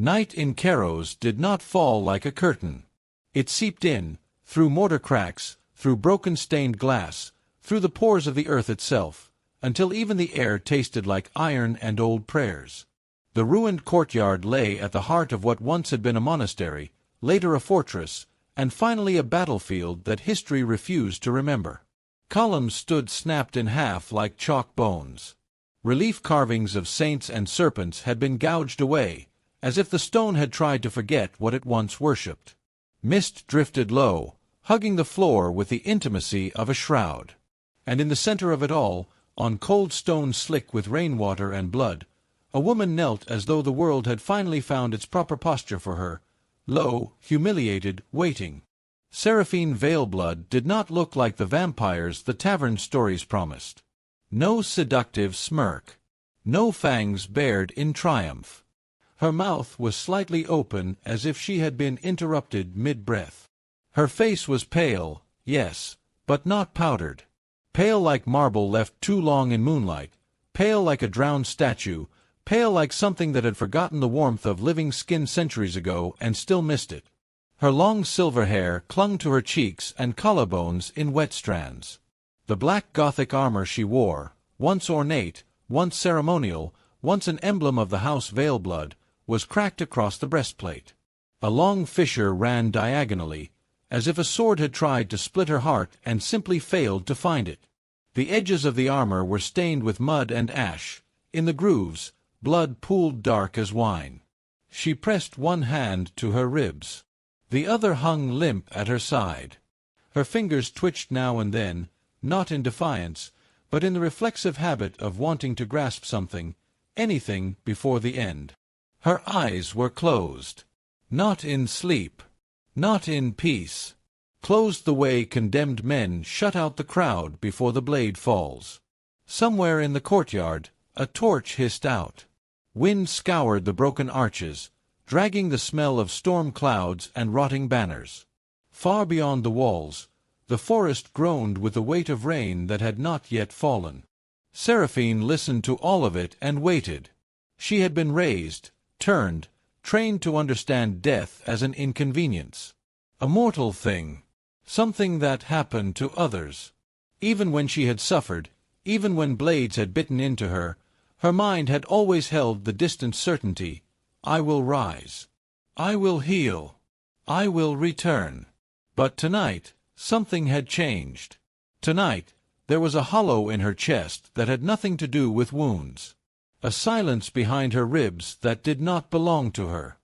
Night in Caros did not fall like a curtain. It seeped in, through mortar cracks, through broken stained glass, through the pores of the earth itself, until even the air tasted like iron and old prayers. The ruined courtyard lay at the heart of what once had been a monastery, later a fortress, and finally a battlefield that history refused to remember. Columns stood snapped in half like chalk bones. Relief carvings of saints and serpents had been gouged away, as if the stone had tried to forget what it once worshipped. Mist drifted low, hugging the floor with the intimacy of a shroud. And in the center of it all, on cold stone slick with rainwater and blood, a woman knelt as though the world had finally found its proper posture for her, low, humiliated, waiting. Seraphine Veilblood did not look like the vampires the tavern stories promised. No seductive smirk. No fangs bared in triumph. Her mouth was slightly open as if she had been interrupted mid-breath. Her face was pale, yes, but not powdered. Pale like marble left too long in moonlight, pale like a drowned statue, pale like something that had forgotten the warmth of living skin centuries ago and still missed it. Her long silver hair clung to her cheeks and collarbones in wet strands. The black Gothic armor she wore, once ornate, once ceremonial, once an emblem of the house Veilblood, was cracked across the breastplate. A long fissure ran diagonally, as if a sword had tried to split her heart and simply failed to find it. The edges of the armor were stained with mud and ash. In the grooves, blood pooled dark as wine. She pressed one hand to her ribs. The other hung limp at her side. Her fingers twitched now and then, not in defiance, but in the reflexive habit of wanting to grasp something, anything, before the end. Her eyes were closed. Not in sleep. Not in peace. Closed the way condemned men shut out the crowd before the blade falls. Somewhere in the courtyard, a torch hissed out. Wind scoured the broken arches, dragging the smell of storm clouds and rotting banners. Far beyond the walls, the forest groaned with the weight of rain that had not yet fallen. Seraphine listened to all of it and waited. She had been raised, turned, trained to understand death as an inconvenience. A mortal thing. Something that happened to others. Even when she had suffered, even when blades had bitten into her, her mind had always held the distant certainty, I will rise. I will heal. I will return. But tonight, something had changed. Tonight, there was a hollow in her chest that had nothing to do with wounds. A silence behind her ribs that did not belong to her.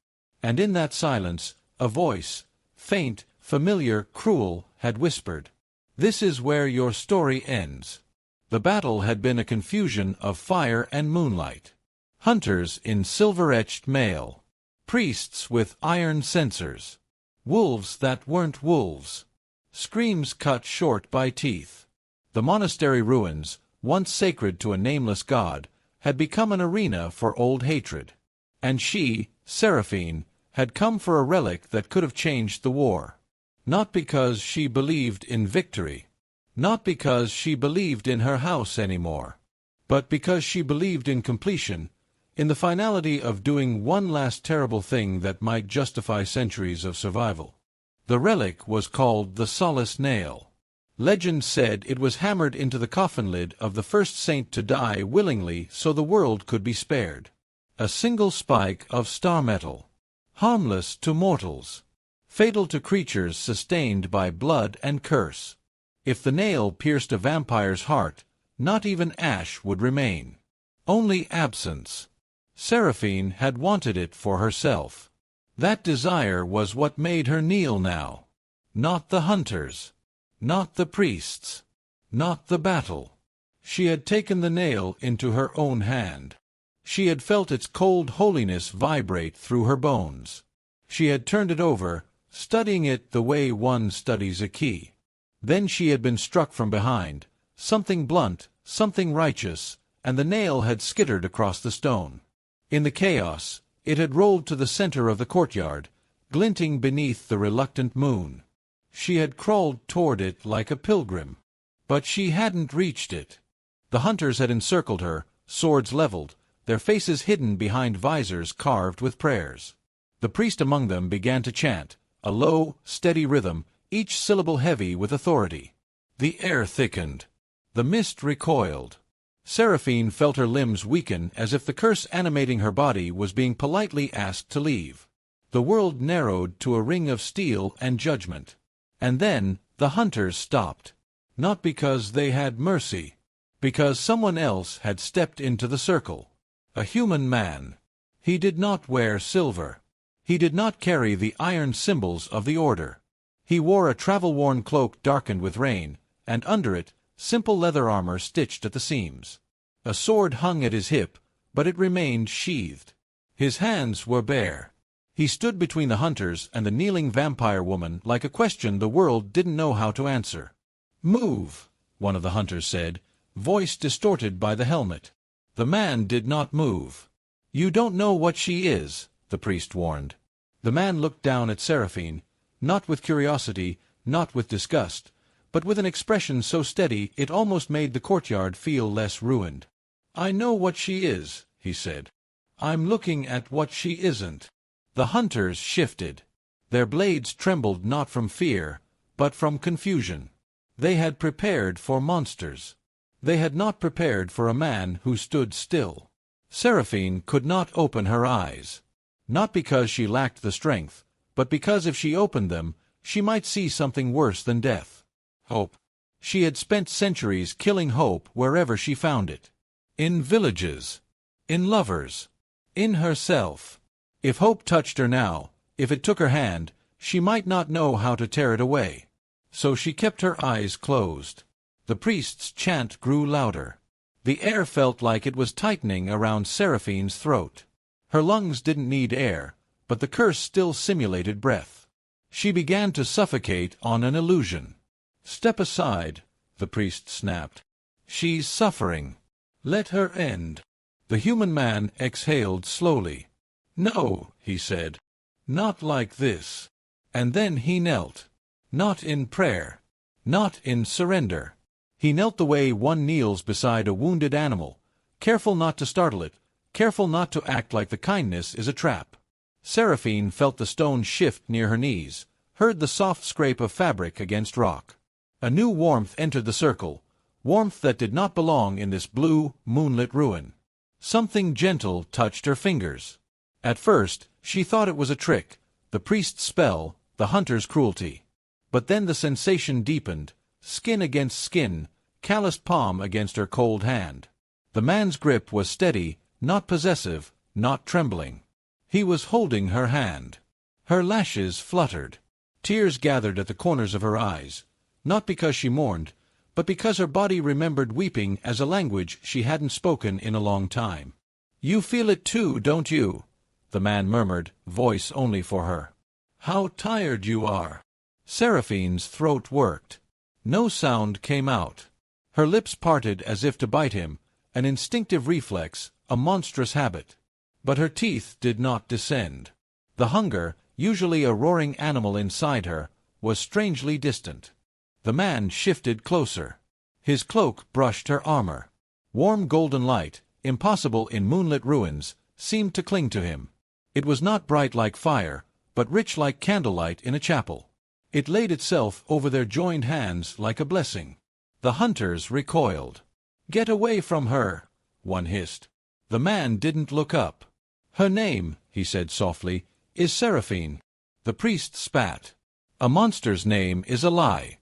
And in that silence, a voice, faint, familiar, cruel, had whispered, "This is where your story ends." The battle had been a confusion of fire and moonlight. Hunters in silver-etched mail. Priests with iron censers. Wolves that weren't wolves. Screams cut short by teeth. The monastery ruins, once sacred to a nameless god, had become an arena for old hatred. And she, Seraphine, had come for a relic that could have changed the war. Not because she believed in victory. Not because she believed in her house anymore. But because she believed in completion, in the finality of doing one last terrible thing that might justify centuries of survival. The relic was called the Solace Nail. Legend said it was hammered into the coffin lid of the first saint to die willingly so the world could be spared. A single spike of star metal. Harmless to mortals. Fatal to creatures sustained by blood and curse. If the nail pierced a vampire's heart, not even ash would remain. Only absence. Seraphine had wanted it for herself. That desire was what made her kneel now. Not the hunters. Not the priests. Not the battle. She had taken the nail into her own hand. She had felt its cold holiness vibrate through her bones. She had turned it over, studying it the way one studies a key. Then she had been struck from behind, something blunt, something righteous, and the nail had skittered across the stone. In the chaos, it had rolled to the center of the courtyard, glinting beneath the reluctant moon. She had crawled toward it like a pilgrim. But she hadn't reached it. The hunters had encircled her, swords leveled, their faces hidden behind visors carved with prayers. The priest among them began to chant, a low, steady rhythm, each syllable heavy with authority. The air thickened. The mist recoiled. Seraphine felt her limbs weaken as if the curse animating her body was being politely asked to leave. The world narrowed to a ring of steel and judgment. And then the hunters stopped. Not because they had mercy. Because someone else had stepped into the circle. A human man. He did not wear silver. He did not carry the iron symbols of the order. He wore a travel-worn cloak darkened with rain, and under it, simple leather armor stitched at the seams. A sword hung at his hip, but it remained sheathed. His hands were bare. He stood between the hunters and the kneeling vampire woman like a question the world didn't know how to answer. "Move," one of the hunters said, voice distorted by the helmet. The man did not move. "You don't know what she is," the priest warned. The man looked down at Seraphine, not with curiosity, not with disgust, but with an expression so steady it almost made the courtyard feel less ruined. "I know what she is," he said. "I'm looking at what she isn't." The hunters shifted. Their blades trembled not from fear, but from confusion. They had prepared for monsters. They had not prepared for a man who stood still. Seraphine could not open her eyes. Not because she lacked the strength, but because if she opened them, she might see something worse than death. Hope. She had spent centuries killing hope wherever she found it. In villages. In lovers. In herself. If hope touched her now, if it took her hand, she might not know how to tear it away. So she kept her eyes closed. The priest's chant grew louder. The air felt like it was tightening around Seraphine's throat. Her lungs didn't need air, but the curse still simulated breath. She began to suffocate on an illusion. "Step aside," the priest snapped. "She's suffering. Let her end." The human man exhaled slowly. "No," he said. "Not like this." And then he knelt. Not in prayer. Not in surrender. He knelt the way one kneels beside a wounded animal, careful not to startle it, careful not to act like the kindness is a trap. Seraphine felt the stone shift near her knees, heard the soft scrape of fabric against rock. A new warmth entered the circle, warmth that did not belong in this blue, moonlit ruin. Something gentle touched her fingers. At first, she thought it was a trick, the priest's spell, the hunter's cruelty. But then the sensation deepened, skin against skin, calloused palm against her cold hand. The man's grip was steady, not possessive, not trembling. He was holding her hand. Her lashes fluttered. Tears gathered at the corners of her eyes, not because she mourned, but because her body remembered weeping as a language she hadn't spoken in a long time. "You feel it too, don't you?" the man murmured, voice only for her. "How tired you are." Seraphine's throat worked. No sound came out. Her lips parted as if to bite him, an instinctive reflex, a monstrous habit. But her teeth did not descend. The hunger, usually a roaring animal inside her, was strangely distant. The man shifted closer. His cloak brushed her armor. Warm golden light, impossible in moonlit ruins, seemed to cling to him. It was not bright like fire, but rich like candlelight in a chapel. It laid itself over their joined hands like a blessing. The hunters recoiled. "Get away from her," one hissed. The man didn't look up. "Her name," he said softly, "is Seraphine." The priest spat. "A monster's name is a lie."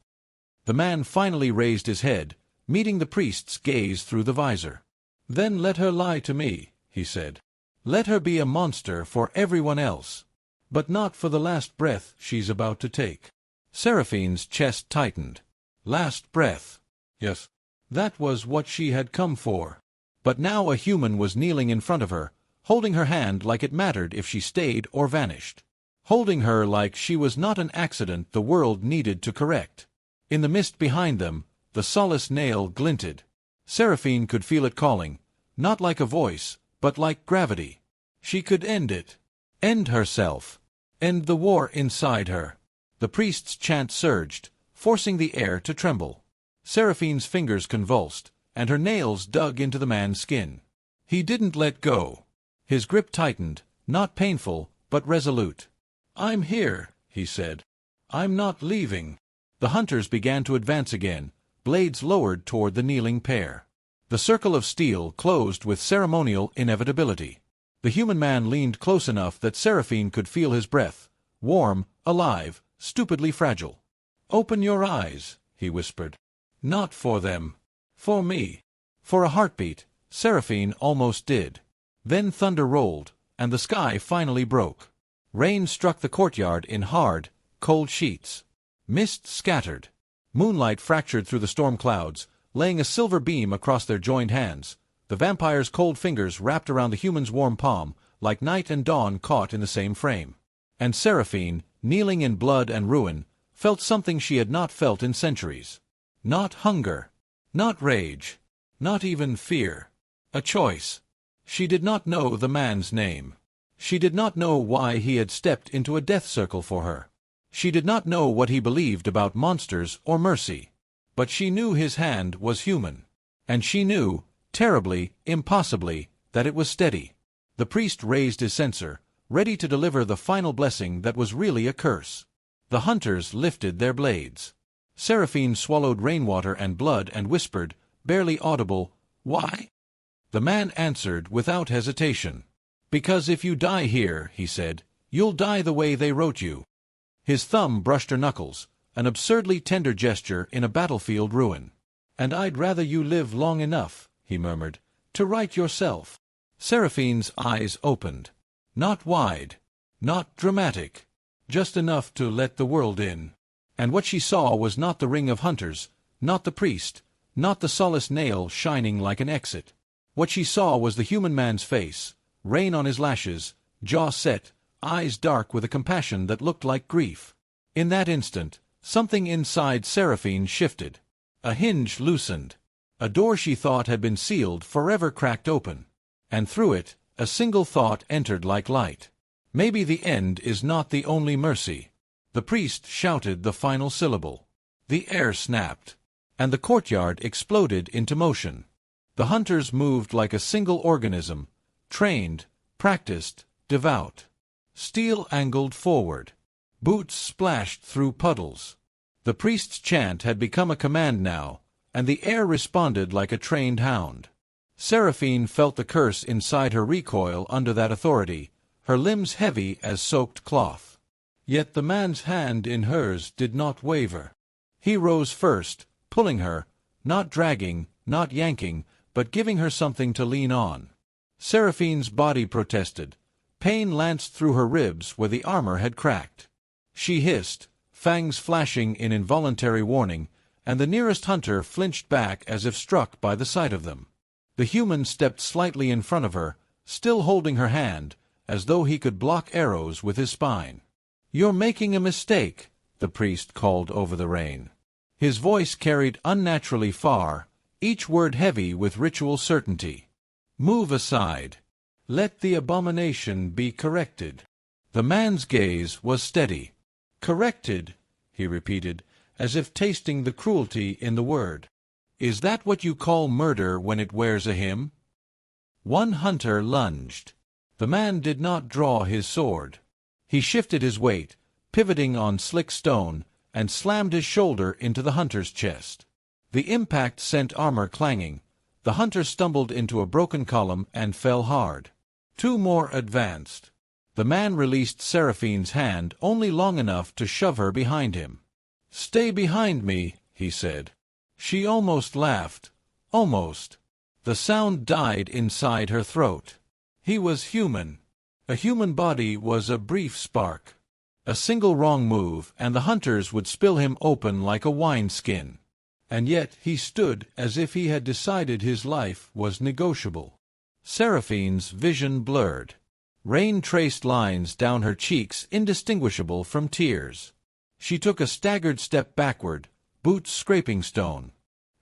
The man finally raised his head, meeting the priest's gaze through the visor. "Then let her lie to me," he said. "Let her be a monster for everyone else. But not for the last breath she's about to take." Seraphine's chest tightened. Last breath. Yes, that was what she had come for. But now a human was kneeling in front of her, holding her hand like it mattered if she stayed or vanished. Holding her like she was not an accident the world needed to correct. In the mist behind them, the solace nail glinted. Seraphine could feel it calling, not like a voice, but like gravity. She could end it. End herself. End the war inside her. The priest's chant surged, forcing the air to tremble. Seraphine's fingers convulsed, and her nails dug into the man's skin. He didn't let go. His grip tightened, not painful, but resolute. "I'm here," he said. "I'm not leaving." The hunters began to advance again, blades lowered toward the kneeling pair. The circle of steel closed with ceremonial inevitability. The human man leaned close enough that Seraphine could feel his breath, warm, alive, stupidly fragile. "Open your eyes," he whispered. "Not for them. For me." For a heartbeat, Seraphine almost did. Then thunder rolled, and the sky finally broke. Rain struck the courtyard in hard, cold sheets. Mist scattered. Moonlight fractured through the storm clouds, laying a silver beam across their joined hands. The vampire's cold fingers wrapped around the human's warm palm, like night and dawn caught in the same frame. And Seraphine, kneeling in blood and ruin, felt something she had not felt in centuries. Not hunger. Not rage. Not even fear. A choice. She did not know the man's name. She did not know why he had stepped into a death circle for her. She did not know what he believed about monsters or mercy. But she knew his hand was human. And she knew, terribly, impossibly, that it was steady. The priest raised his censer, ready to deliver the final blessing that was really a curse. The hunters lifted their blades. Seraphine swallowed rainwater and blood and whispered, barely audible, "Why?" The man answered without hesitation. "Because if you die here," he said, "you'll die the way they wrote you." His thumb brushed her knuckles, an absurdly tender gesture in a battlefield ruin. "And I'd rather you live long enough," he murmured, "to write yourself." Seraphine's eyes opened. Not wide. Not dramatic. Just enough to let the world in. And what she saw was not the ring of hunters, not the priest, not the solace nail shining like an exit. What she saw was the human man's face, rain on his lashes, jaw set, eyes dark with a compassion that looked like grief. In that instant, something inside Seraphine shifted. A hinge loosened. A door she thought had been sealed forever cracked open. And through it, a single thought entered like light. Maybe the end is not the only mercy. The priest shouted the final syllable. The air snapped. And the courtyard exploded into motion. The hunters moved like a single organism, trained, practiced, devout. Steel angled forward. Boots splashed through puddles. The priest's chant had become a command now, and the air responded like a trained hound. Seraphine felt the curse inside her recoil under that authority, her limbs heavy as soaked cloth. Yet the man's hand in hers did not waver. He rose first, pulling her, not dragging, not yanking, but giving her something to lean on. Seraphine's body protested. Pain lanced through her ribs where the armor had cracked. She hissed, fangs flashing in involuntary warning, and the nearest hunter flinched back as if struck by the sight of them. The human stepped slightly in front of her, still holding her hand, as though he could block arrows with his spine. "You're making a mistake," the priest called over the rain. His voice carried unnaturally far, each word heavy with ritual certainty. "Move aside. Let the abomination be corrected." The man's gaze was steady. "Corrected," he repeated, as if tasting the cruelty in the word. "Is that what you call murder when it wears a hymn?" One hunter lunged. The man did not draw his sword. He shifted his weight, pivoting on slick stone, and slammed his shoulder into the hunter's chest. The impact sent armor clanging. The hunter stumbled into a broken column and fell hard. Two more advanced. The man released Seraphine's hand only long enough to shove her behind him. "Stay behind me," he said. She almost laughed. Almost. The sound died inside her throat. He was human. A human body was a brief spark. A single wrong move, and the hunters would spill him open like a wineskin. And yet he stood as if he had decided his life was negotiable. Seraphine's vision blurred. Rain traced lines down her cheeks indistinguishable from tears. She took a staggered step backward, boots scraping stone.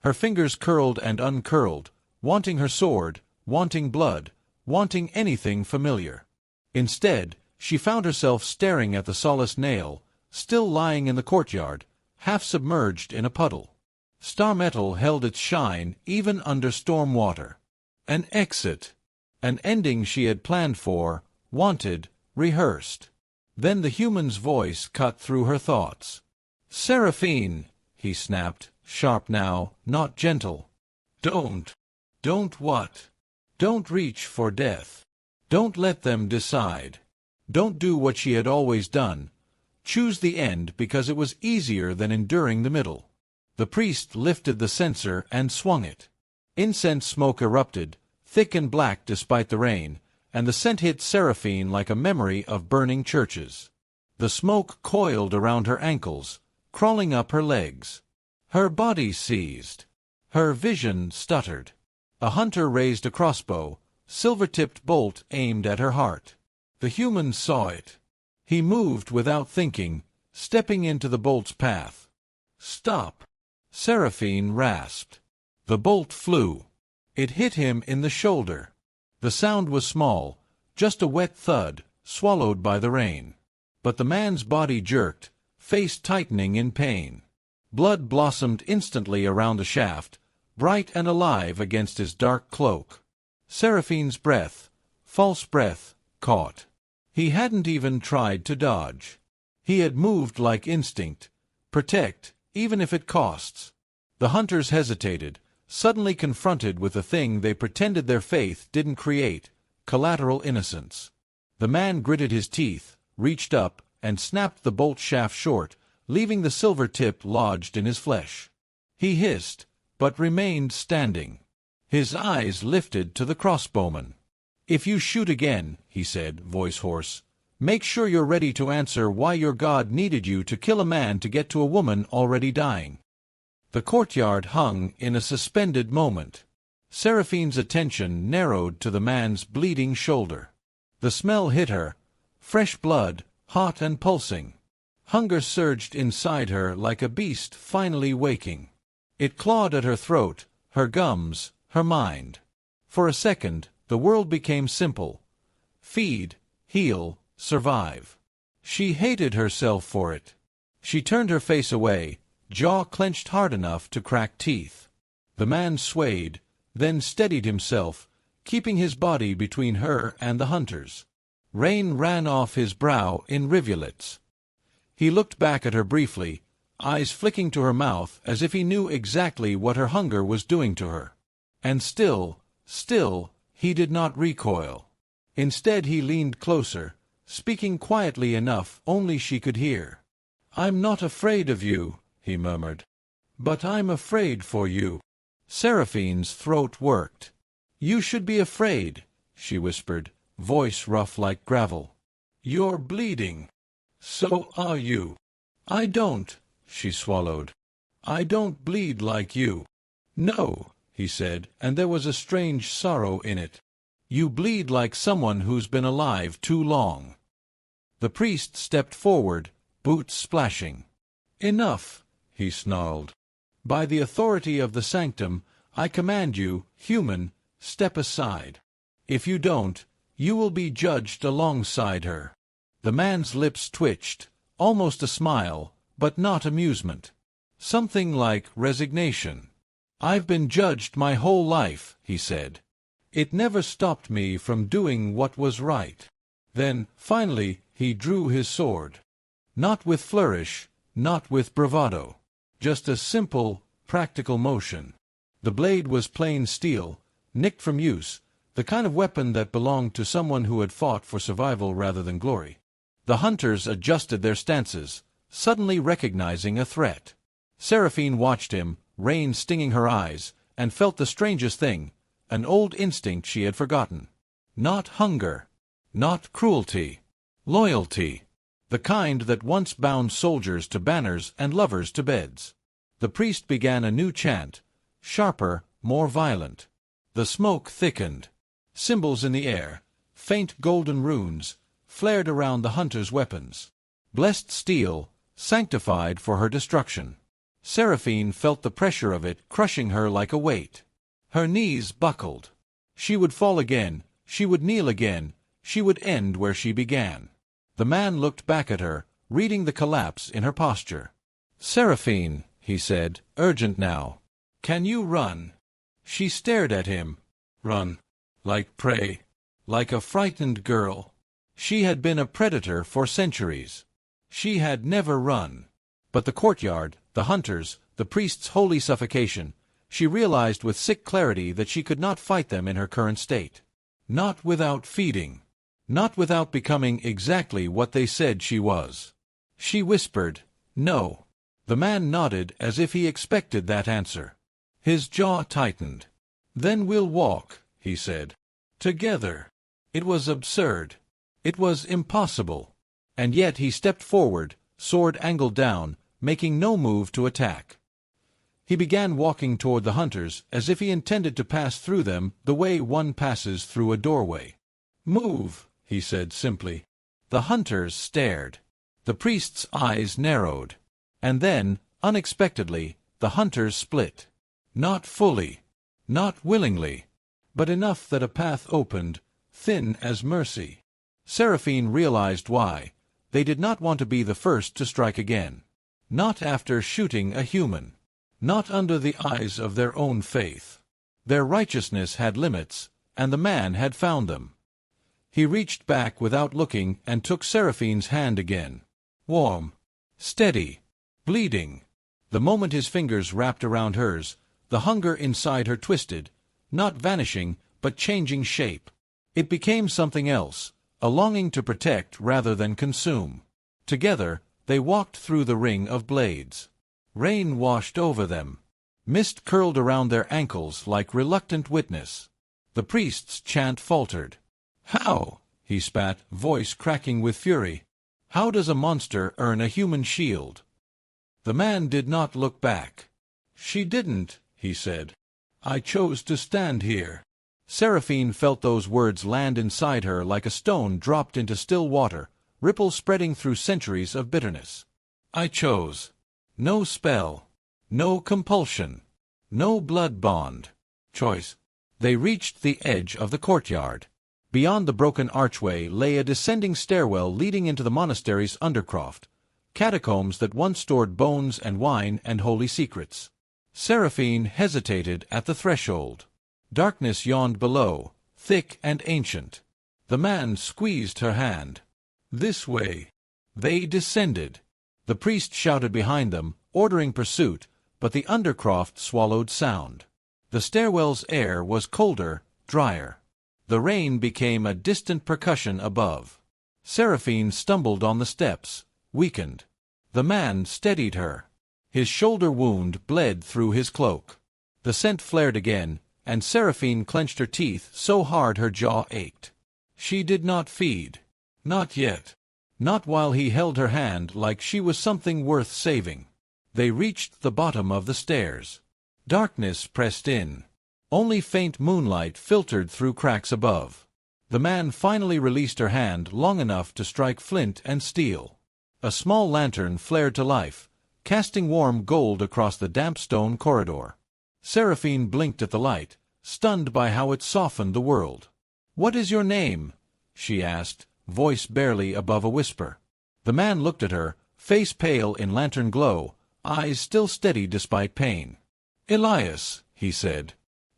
Her fingers curled and uncurled, wanting her sword, wanting blood, wanting anything familiar. Instead, she found herself staring at the solace nail, still lying in the courtyard, half submerged in a puddle. Star metal held its shine even under storm water. An exit. An ending she had planned for, wanted, rehearsed. Then the human's voice cut through her thoughts. "Seraphine," he snapped, sharp now, not gentle. "Don't. Don't what? Don't reach for death. Don't let them decide. Don't do what she had always done. Choose the end because it was easier than enduring the middle." The priest lifted the censer and swung it. Incense smoke erupted, thick and black despite the rain, and the scent hit Seraphine like a memory of burning churches. The smoke coiled around her ankles, crawling up her legs. Her body seized. Her vision stuttered. A hunter raised a crossbow, silver-tipped bolt aimed at her heart. The human saw it. He moved without thinking, stepping into the bolt's path. "Stop!" Seraphine rasped. The bolt flew. It hit him in the shoulder. The sound was small, just a wet thud, swallowed by the rain. But the man's body jerked, face tightening in pain. Blood blossomed instantly around the shaft, bright and alive against his dark cloak. Seraphine's breath, false breath, caught. He hadn't even tried to dodge. He had moved like instinct. Protect, even if it costs. The hunters hesitated, suddenly confronted with the thing they pretended their faith didn't create, collateral innocence. The man gritted his teeth, reached up, and snapped the bolt shaft short, leaving the silver tip lodged in his flesh. He hissed, but remained standing. His eyes lifted to the crossbowman. "If you shoot again," he said, voice hoarse, "make sure you're ready to answer why your God needed you to kill a man to get to a woman already dying." The courtyard hung in a suspended moment. Seraphine's attention narrowed to the man's bleeding shoulder. The smell hit her, fresh blood, hot and pulsing. Hunger surged inside her like a beast finally waking. It clawed at her throat, her gums, her mind. For a second, the world became simple. Feed, heal, survive. She hated herself for it. She turned her face away, jaw clenched hard enough to crack teeth. The man swayed, then steadied himself, keeping his body between her and the hunters. Rain ran off his brow in rivulets. He looked back at her briefly, eyes flicking to her mouth as if he knew exactly what her hunger was doing to her. And still, he did not recoil. Instead he leaned closer, speaking quietly enough only she could hear. "I'm not afraid of you," he murmured. "But I'm afraid for you." Seraphine's throat worked. "You should be afraid," she whispered, voice rough like gravel. "You're bleeding." "So are you." "I don't," she swallowed. "I don't bleed like you." "No," he said, and there was a strange sorrow in it. "You bleed like someone who's been alive too long." The priest stepped forward, boots splashing. "Enough," he snarled. "By the authority of the sanctum, I command you, human, step aside. If you don't, you will be judged alongside her." The man's lips twitched, almost a smile, but not amusement. Something like resignation. "I've been judged my whole life," he said. "It never stopped me from doing what was right." Then, finally, he drew his sword. Not with flourish, not with bravado. Just a simple, practical motion. The blade was plain steel, nicked from use, the kind of weapon that belonged to someone who had fought for survival rather than glory. The hunters adjusted their stances, suddenly recognizing a threat. Seraphine watched him, rain stinging her eyes, and felt the strangest thing, an old instinct she had forgotten. Not hunger, not cruelty, loyalty, the kind that once bound soldiers to banners and lovers to beds. The priest began a new chant, sharper, more violent. The smoke thickened. Symbols in the air, faint golden runes, flared around the hunter's weapons. Blessed steel, sanctified for her destruction. Seraphine felt the pressure of it crushing her like a weight. Her knees buckled. She would fall again, she would kneel again, she would end where she began. The man looked back at her, reading the collapse in her posture. "Seraphine," he said, urgent now. "Can you run?" She stared at him. "Run? Like prey? Like a frightened girl?" She had been a predator for centuries. She had never run. But the courtyard, the hunters, the priest's holy suffocation, she realized with sick clarity that she could not fight them in her current state. Not without feeding. Not without becoming exactly what they said she was. She whispered, "No." The man nodded as if he expected that answer. His jaw tightened. "Then we'll walk," he said. "Together." It was absurd. It was impossible. And yet he stepped forward, sword angled down, making no move to attack. He began walking toward the hunters as if he intended to pass through them the way one passes through a doorway. "Move," he said simply. The hunters stared. The priest's eyes narrowed. And then, unexpectedly, the hunters split. Not fully. Not willingly. But enough that a path opened, thin as mercy. Seraphine realized why. They did not want to be the first to strike again. Not after shooting a human. Not under the eyes of their own faith. Their righteousness had limits, and the man had found them. He reached back without looking and took Seraphine's hand again. Warm. Steady. Bleeding. The moment his fingers wrapped around hers, the hunger inside her twisted, not vanishing, but changing shape. It became something else, a longing to protect rather than consume. Together, they walked through the ring of blades. Rain washed over them. Mist curled around their ankles like reluctant witness. The priest's chant faltered. "How?" he spat, voice cracking with fury. "How does a monster earn a human shield?" The man did not look back. "She didn't," he said. "I chose to stand here." Seraphine felt those words land inside her like a stone dropped into still water, ripples spreading through centuries of bitterness. "I chose. No spell. No compulsion. No blood bond. Choice." They reached the edge of the courtyard. Beyond the broken archway lay a descending stairwell leading into the monastery's undercroft, catacombs that once stored bones and wine and holy secrets. Seraphine hesitated at the threshold. Darkness yawned below, thick and ancient. The man squeezed her hand. "This way." They descended. The priest shouted behind them, ordering pursuit, but the undercroft swallowed sound. The stairwell's air was colder, drier. The rain became a distant percussion above. Seraphine stumbled on the steps, weakened. The man steadied her. His shoulder wound bled through his cloak. The scent flared again, and Seraphine clenched her teeth so hard her jaw ached. She did not feed. Not yet. Not while he held her hand like she was something worth saving. They reached the bottom of the stairs. Darkness pressed in. Only faint moonlight filtered through cracks above. The man finally released her hand long enough to strike flint and steel. A small lantern flared to life, casting warm gold across the damp stone corridor. Seraphine blinked at the light, stunned by how it softened the world. "What is your name?" she asked, voice barely above a whisper. The man looked at her, face pale in lantern glow, eyes still steady despite pain. "Elias," he said.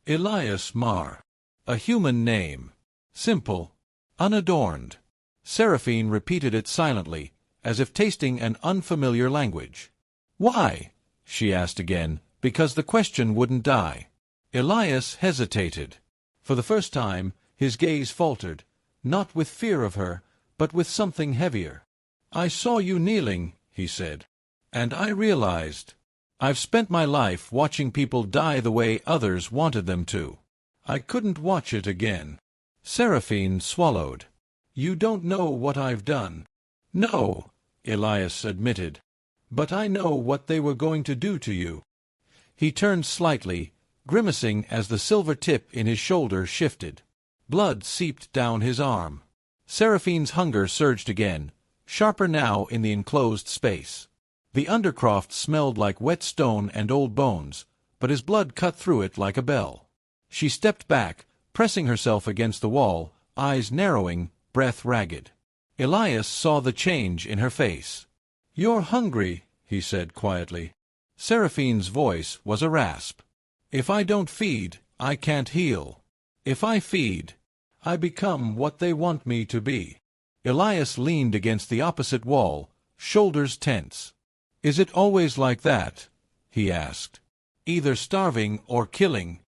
"Elias Mar. A human name. Simple. Unadorned." Seraphine repeated it silently, as if tasting an unfamiliar language. "Why?" she asked again, because the question wouldn't die. Elias hesitated. For the first time, his gaze faltered, not with fear of her, but with something heavier. "I saw you kneeling," he said, "and I realized. I've spent my life watching people die the way others wanted them to. I couldn't watch it again." Seraphine swallowed. "You don't know what I've done." "No," Elias admitted. "But I know what they were going to do to you." He turned slightly, grimacing as the silver tip in his shoulder shifted. Blood seeped down his arm. Seraphine's hunger surged again, sharper now in the enclosed space. The undercroft smelled like wet stone and old bones, but his blood cut through it like a bell. She stepped back, pressing herself against the wall, eyes narrowing, breath ragged. Elias saw the change in her face. "You're hungry," he said quietly. Seraphine's voice was a rasp. "If I don't feed, I can't heal. If I feed, I become what they want me to be." Elias leaned against the opposite wall, shoulders tense. "Is it always like that?" he asked. "Either starving or killing?"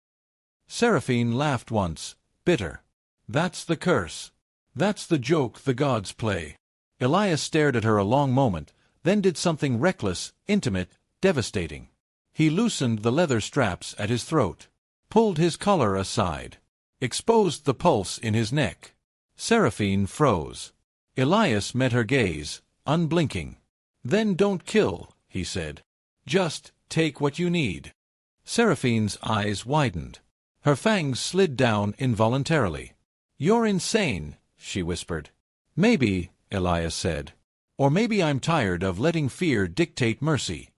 Seraphine laughed once, bitter. "That's the curse. That's the joke the gods play." Elias stared at her a long moment, then did something reckless, intimate, devastating. He loosened the leather straps at his throat, pulled his collar aside, exposed the pulse in his neck. Seraphine froze. Elias met her gaze, unblinking. "Then don't kill," he said. "Just take what you need." Seraphine's eyes widened. Her fangs slid down involuntarily. "You're insane," she whispered. "Maybe," Elias said. "Or maybe I'm tired of letting fear dictate mercy."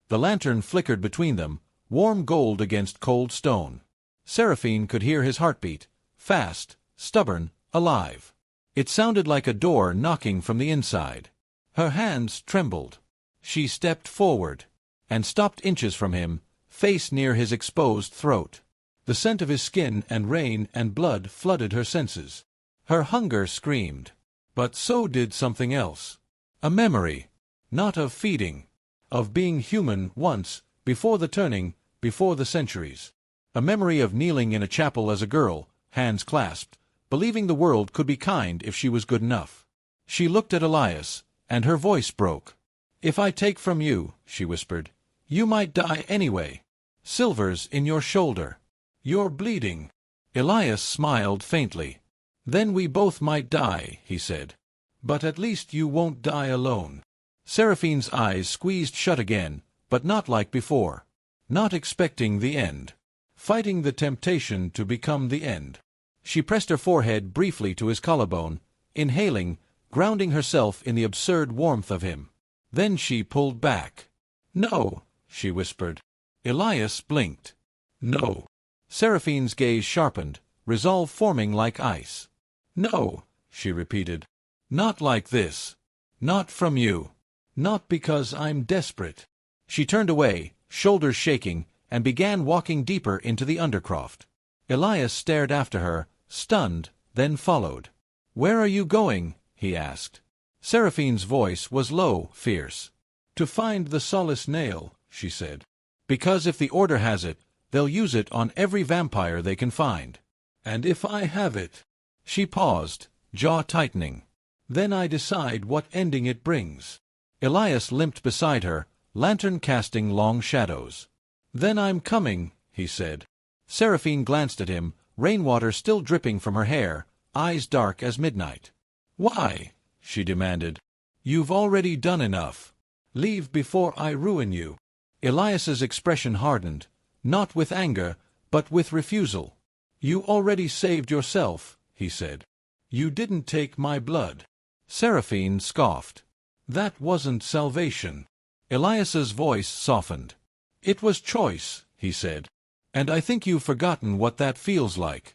The lantern flickered between them, warm gold against cold stone. Seraphine could hear his heartbeat, fast, stubborn, alive. It sounded like a door knocking from the inside. Her hands trembled. She stepped forward, and stopped inches from him, face near his exposed throat. The scent of his skin and rain and blood flooded her senses. Her hunger screamed. But so did something else. A memory. Not of feeding. Of being human once, before the turning, before the centuries. A memory of kneeling in a chapel as a girl, hands clasped, believing the world could be kind if she was good enough. She looked at Elias, and her voice broke. "If I take from you," she whispered, "you might die anyway. Silver's in your shoulder. You're bleeding." Elias smiled faintly. "Then we both might die," he said. "But at least you won't die alone." Seraphine's eyes squeezed shut again, but not like before. Not expecting the end. Fighting the temptation to become the end. She pressed her forehead briefly to his collarbone, inhaling, grounding herself in the absurd warmth of him. Then she pulled back. "No," she whispered. Elias blinked. "No." Seraphine's gaze sharpened, resolve forming like ice. "No," she repeated. "Not like this. Not from you. Not because I'm desperate." She turned away, shoulders shaking, and began walking deeper into the undercroft. Elias stared after her, stunned, then followed. "Where are you going?" he asked. Seraphine's voice was low, fierce. "To find the solace nail," she said. "Because if the Order has it, they'll use it on every vampire they can find. And if I have it—" She paused, jaw tightening. "Then I decide what ending it brings." Elias limped beside her, lantern casting long shadows. "Then I'm coming," he said. Seraphine glanced at him, rainwater still dripping from her hair, eyes dark as midnight. "Why?" she demanded. "You've already done enough. Leave before I ruin you." Elias's expression hardened, not with anger, but with refusal. "You already saved yourself," he said. "You didn't take my blood." Seraphine scoffed. "That wasn't salvation." Elias's voice softened. "It was choice," he said. "And I think you've forgotten what that feels like."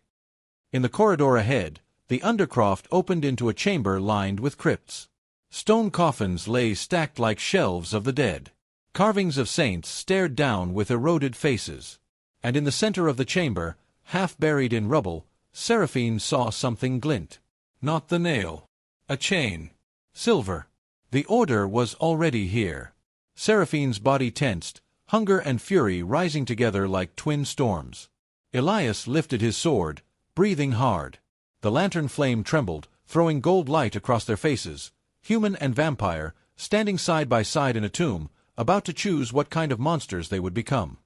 In the corridor ahead, the undercroft opened into a chamber lined with crypts. Stone coffins lay stacked like shelves of the dead. Carvings of saints stared down with eroded faces. And in the center of the chamber, half buried in rubble, Seraphine saw something glint. Not the nail. A chain. Silver. The Order was already here. Seraphine's body tensed, hunger and fury rising together like twin storms. Elias lifted his sword, breathing hard. The lantern flame trembled, throwing gold light across their faces, human and vampire, standing side by side in a tomb, about to choose what kind of monsters they would become.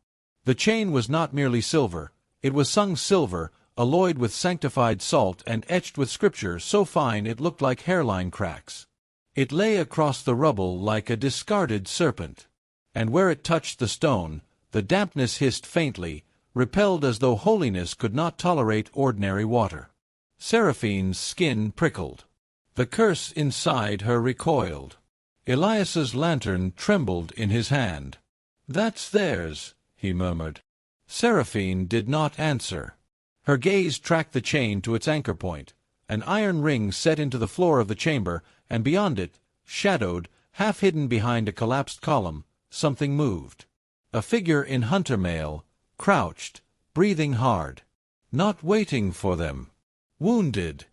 The chain was not merely silver, it was sung silver, alloyed with sanctified salt and etched with scripture so fine it looked like hairline cracks. It lay across the rubble like a discarded serpent. And where it touched the stone, the dampness hissed faintly, repelled as though holiness could not tolerate ordinary water. Seraphine's skin prickled. The curse inside her recoiled. Elias's lantern trembled in his hand. "That's theirs," he murmured. Seraphine did not answer. Her gaze tracked the chain to its anchor point, an iron ring set into the floor of the chamber, and beyond it, shadowed, half hidden behind a collapsed column, something moved. A figure in hunter mail, crouched, breathing hard. Not waiting for them. Wounded.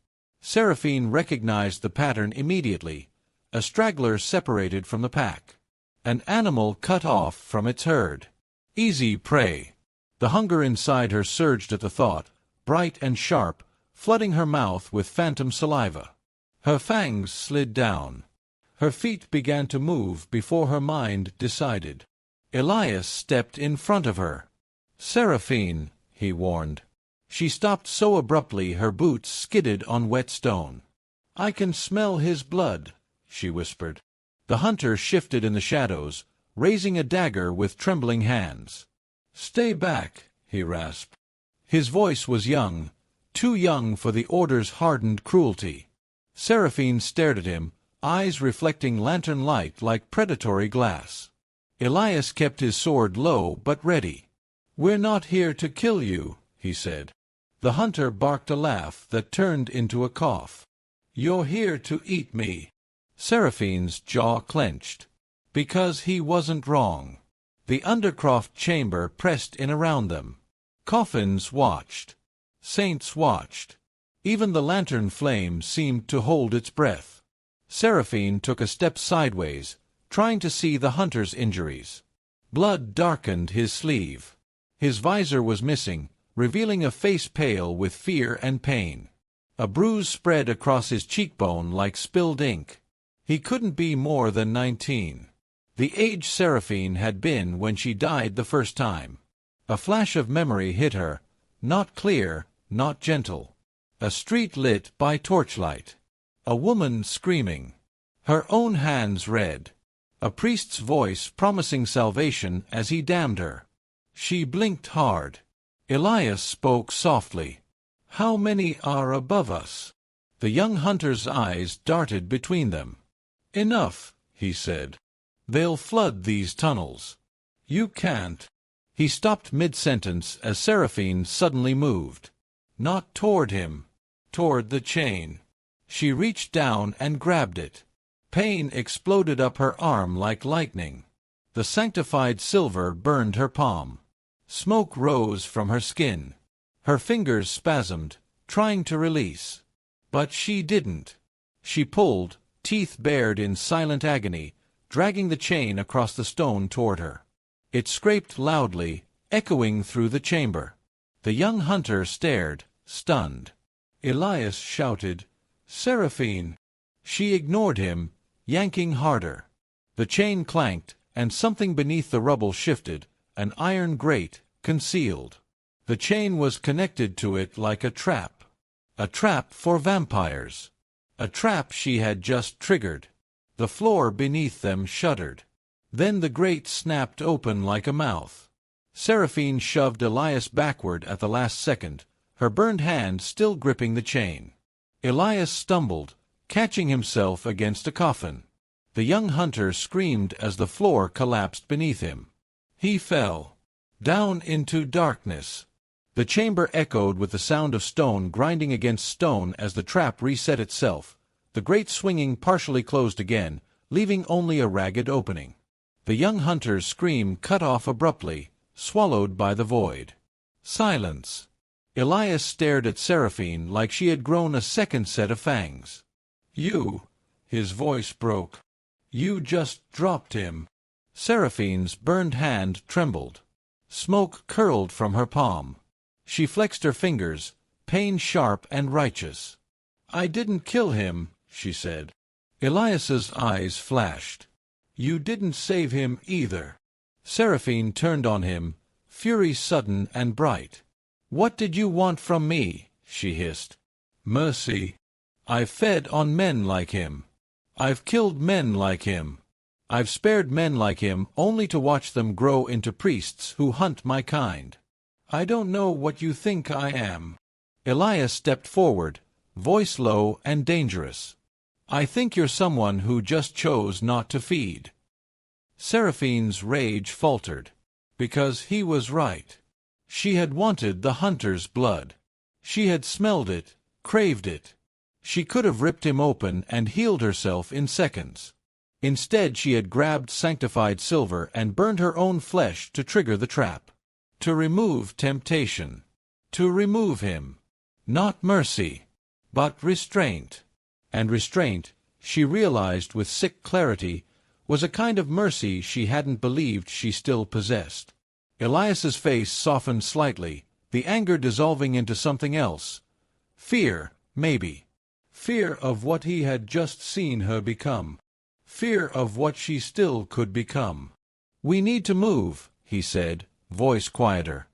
Seraphine recognized the pattern immediately. A straggler separated from the pack. An animal cut off from its herd. Easy prey. The hunger inside her surged at the thought, bright and sharp, flooding her mouth with phantom saliva. Her fangs slid down. Her feet began to move before her mind decided. Elias stepped in front of her. "Seraphine," he warned. She stopped so abruptly her boots skidded on wet stone. "I can smell his blood," she whispered. The hunter shifted in the shadows, raising a dagger with trembling hands. "Stay back," he rasped. His voice was young, too young for the Order's hardened cruelty. Seraphine stared at him, eyes reflecting lantern light like predatory glass. Elias kept his sword low but ready. "We're not here to kill you," he said. The hunter barked a laugh that turned into a cough. "You're here to eat me." Seraphine's jaw clenched. Because he wasn't wrong. The Undercroft chamber pressed in around them. Coffins watched. Saints watched. Even the lantern flame seemed to hold its breath. Seraphine took a step sideways, trying to see the hunter's injuries. Blood darkened his sleeve. His visor was missing, revealing a face pale with fear and pain. A bruise spread across his cheekbone like spilled ink. He couldn't be more than 19. The age Seraphine had been when she died the first time. A flash of memory hit her, not clear, not gentle. A street lit by torchlight. A woman screaming. Her own hands red. A priest's voice promising salvation as he damned her. She blinked hard. Elias spoke softly. "How many are above us?" The young hunter's eyes darted between them. "Enough," he said. "They'll flood these tunnels. You can't." He stopped mid-sentence as Seraphine suddenly moved. Not toward him. Toward the chain. She reached down and grabbed it. Pain exploded up her arm like lightning. The sanctified silver burned her palm. Smoke rose from her skin. Her fingers spasmed, trying to release. But she didn't. She pulled, teeth bared in silent agony, dragging the chain across the stone toward her. It scraped loudly, echoing through the chamber. The young hunter stared, stunned. Elias shouted, "Seraphine!" She ignored him, yanking harder. The chain clanked, and something beneath the rubble shifted, an iron grate, concealed. The chain was connected to it like a trap. A trap for vampires. A trap she had just triggered. The floor beneath them shuddered. Then the grate snapped open like a mouth. Seraphine shoved Elias backward at the last second, her burned hand still gripping the chain. Elias stumbled, catching himself against a coffin. The young hunter screamed as the floor collapsed beneath him. He fell. Down into darkness. The chamber echoed with the sound of stone grinding against stone as the trap reset itself, the grate swinging partially closed again, leaving only a ragged opening. The young hunter's scream cut off abruptly, swallowed by the void. Silence. Elias stared at Seraphine like she had grown a second set of fangs. "You," his voice broke. "You just dropped him." Seraphine's burned hand trembled. Smoke curled from her palm. She flexed her fingers, pain sharp and righteous. "I didn't kill him," she said. Elias's eyes flashed. "You didn't save him either." Seraphine turned on him, fury sudden and bright. "What did you want from me?" she hissed. "Mercy. I've fed on men like him. I've killed men like him. I've spared men like him only to watch them grow into priests who hunt my kind. I don't know what you think I am." Elias stepped forward, voice low and dangerous. "I think you're someone who just chose not to feed." Seraphine's rage faltered. Because he was right. She had wanted the hunter's blood. She had smelled it, craved it. She could have ripped him open and healed herself in seconds. Instead she had grabbed sanctified silver and burned her own flesh to trigger the trap. To remove temptation. To remove him. Not mercy. but restraint. And restraint, she realized with sick clarity, was a kind of mercy she hadn't believed she still possessed. Elias's face softened slightly, the anger dissolving into something else. Fear, maybe. Fear of what he had just seen her become. Fear of what she still could become. "We need to move," he said, voice quieter.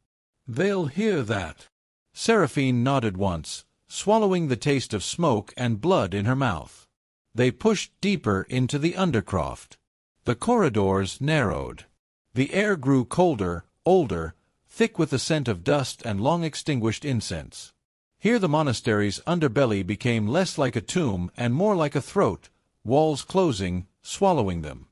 "They'll hear that." Seraphine nodded once, swallowing the taste of smoke and blood in her mouth. They pushed deeper into the undercroft. The corridors narrowed. The air grew colder, older, thick with the scent of dust and long-extinguished incense. Here the monastery's underbelly became less like a tomb and more like a throat, walls closing, swallowing them.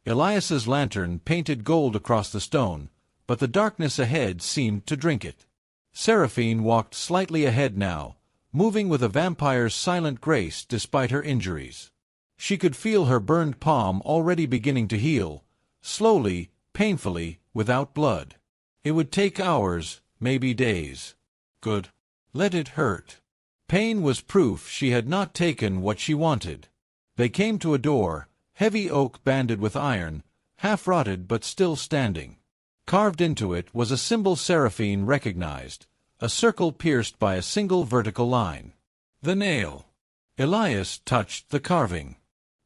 Elias's lantern painted gold across the stone, but the darkness ahead seemed to drink it. Seraphine walked slightly ahead now, moving with a vampire's silent grace despite her injuries. She could feel her burned palm already beginning to heal, slowly, painfully, without blood. It would take hours, maybe days. Good. Let it hurt. Pain was proof she had not taken what she wanted. They came to a door, heavy oak banded with iron, half-rotted but still standing. Carved into it was a symbol Seraphine recognized, a circle pierced by a single vertical line. The nail. Elias touched the carving.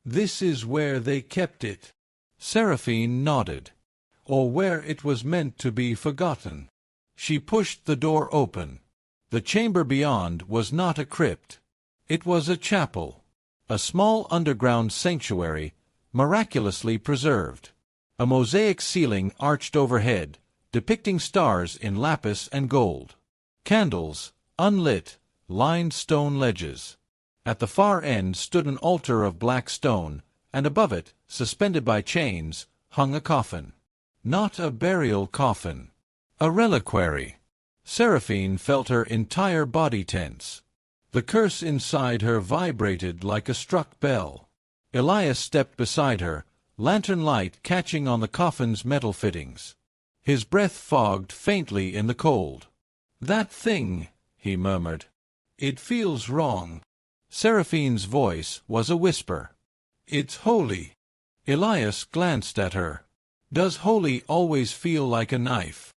"This is where they kept it." Seraphine nodded. "Or where it was meant to be forgotten." She pushed the door open. The chamber beyond was not a crypt. It was a chapel. A small underground sanctuary, miraculously preserved. A mosaic ceiling arched overhead, depicting stars in lapis and gold. Candles, unlit, lined stone ledges. At the far end stood an altar of black stone, and above it, suspended by chains, hung a coffin. Not a burial coffin. A reliquary. Seraphine felt her entire body tense. The curse inside her vibrated like a struck bell. Elias stepped beside her, lantern light catching on the coffin's metal fittings. His breath fogged faintly in the cold. "That thing," he murmured. "It feels wrong." Seraphine's voice was a whisper. "It's holy." Elias glanced at her. "Does holy always feel like a knife?"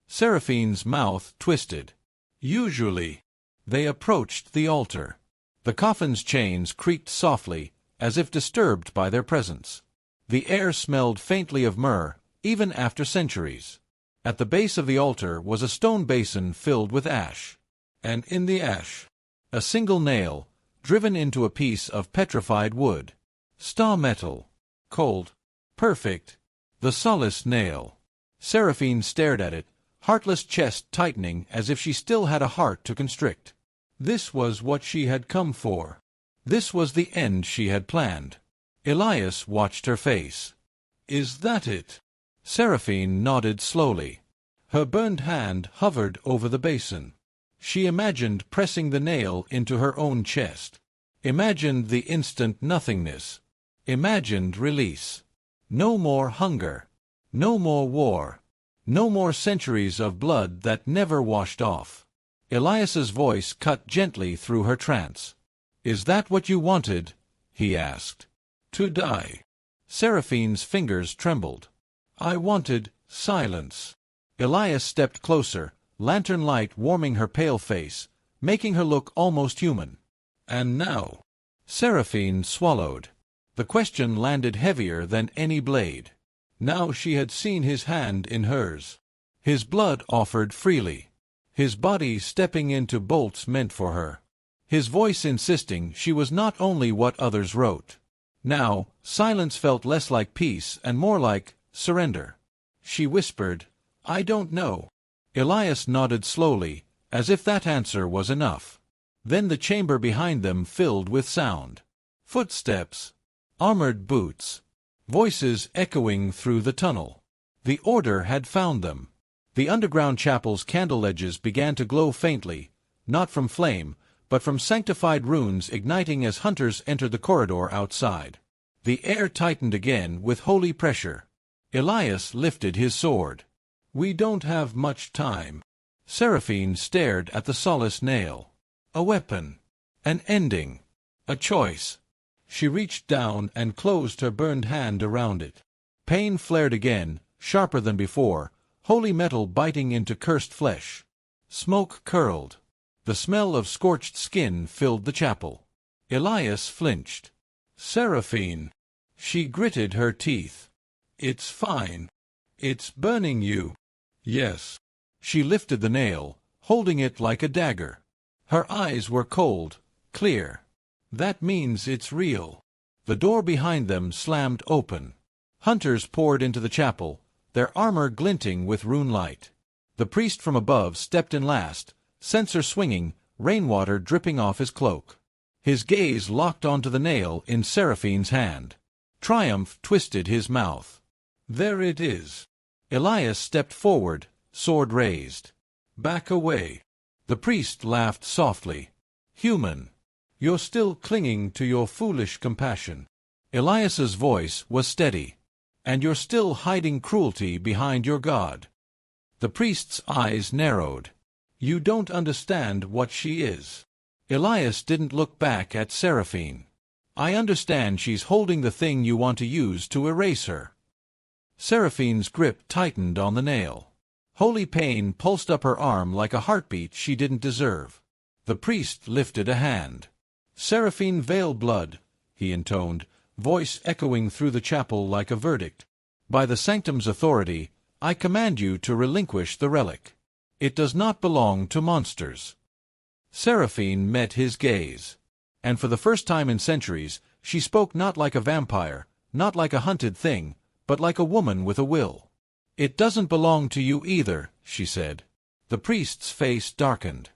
Seraphine's mouth twisted. "Usually." They approached the altar. The coffin's chains creaked softly, as if disturbed by their presence. The air smelled faintly of myrrh, even after centuries. At the base of the altar was a stone basin filled with ash. And in the ash, a single nail, driven into a piece of petrified wood. Star metal. Cold. Perfect. The solace nail. Seraphine stared at it, heartless chest tightening as if she still had a heart to constrict. This was what she had come for. This was the end she had planned. Elias watched her face. "Is that it?" Seraphine nodded slowly. Her burned hand hovered over the basin. She imagined pressing the nail into her own chest. Imagined the instant nothingness. Imagined release. No more hunger. No more war. No more centuries of blood that never washed off. Elias's voice cut gently through her trance. "Is that what you wanted?" he asked. "To die." Seraphine's fingers trembled. "I wanted silence." Elias stepped closer, lantern light warming her pale face, making her look almost human. "And now?" Seraphine swallowed. The question landed heavier than any blade. Now she had seen his hand in hers. His blood offered freely. His body stepping into bolts meant for her. His voice insisting she was not only what others wrote. Now, silence felt less like peace and more like surrender. She whispered, "I don't know." Elias nodded slowly, as if that answer was enough. Then the chamber behind them filled with sound. Footsteps. Armored boots. Voices echoing through the tunnel. The order had found them. The underground chapel's candle ledges began to glow faintly, not from flame, but from sanctified runes igniting as hunters entered the corridor outside. The air tightened again with holy pressure. Elias lifted his sword. "We don't have much time." Seraphine stared at the solace nail. A weapon. An ending. A choice. She reached down and closed her burned hand around it. Pain flared again, sharper than before, holy metal biting into cursed flesh. Smoke curled. The smell of scorched skin filled the chapel. Elias flinched. Seraphine. She gritted her teeth. It's fine. It's burning you. Yes. She lifted the nail, holding it like a dagger. Her eyes were cold, clear. That means it's real. The door behind them slammed open. Hunters poured into the chapel, their armor glinting with rune light. The priest from above stepped in last, censer swinging, rainwater dripping off his cloak. His gaze locked onto the nail in Seraphine's hand. Triumph twisted his mouth. There it is. Elias stepped forward, sword raised. Back away. The priest laughed softly. Human. You're still clinging to your foolish compassion. Elias's voice was steady. And you're still hiding cruelty behind your God. The priest's eyes narrowed. You don't understand what she is. Elias didn't look back at Seraphine. I understand she's holding the thing you want to use to erase her. Seraphine's grip tightened on the nail. Holy pain pulsed up her arm like a heartbeat she didn't deserve. The priest lifted a hand. Seraphine veil blood, he intoned, voice echoing through the chapel like a verdict. By the sanctum's authority, I command you to relinquish the relic. It does not belong to monsters. Seraphine met his gaze. And for the first time in centuries, she spoke not like a vampire, not like a hunted thing, but like a woman with a will. It doesn't belong to you either, she said. The priest's face darkened.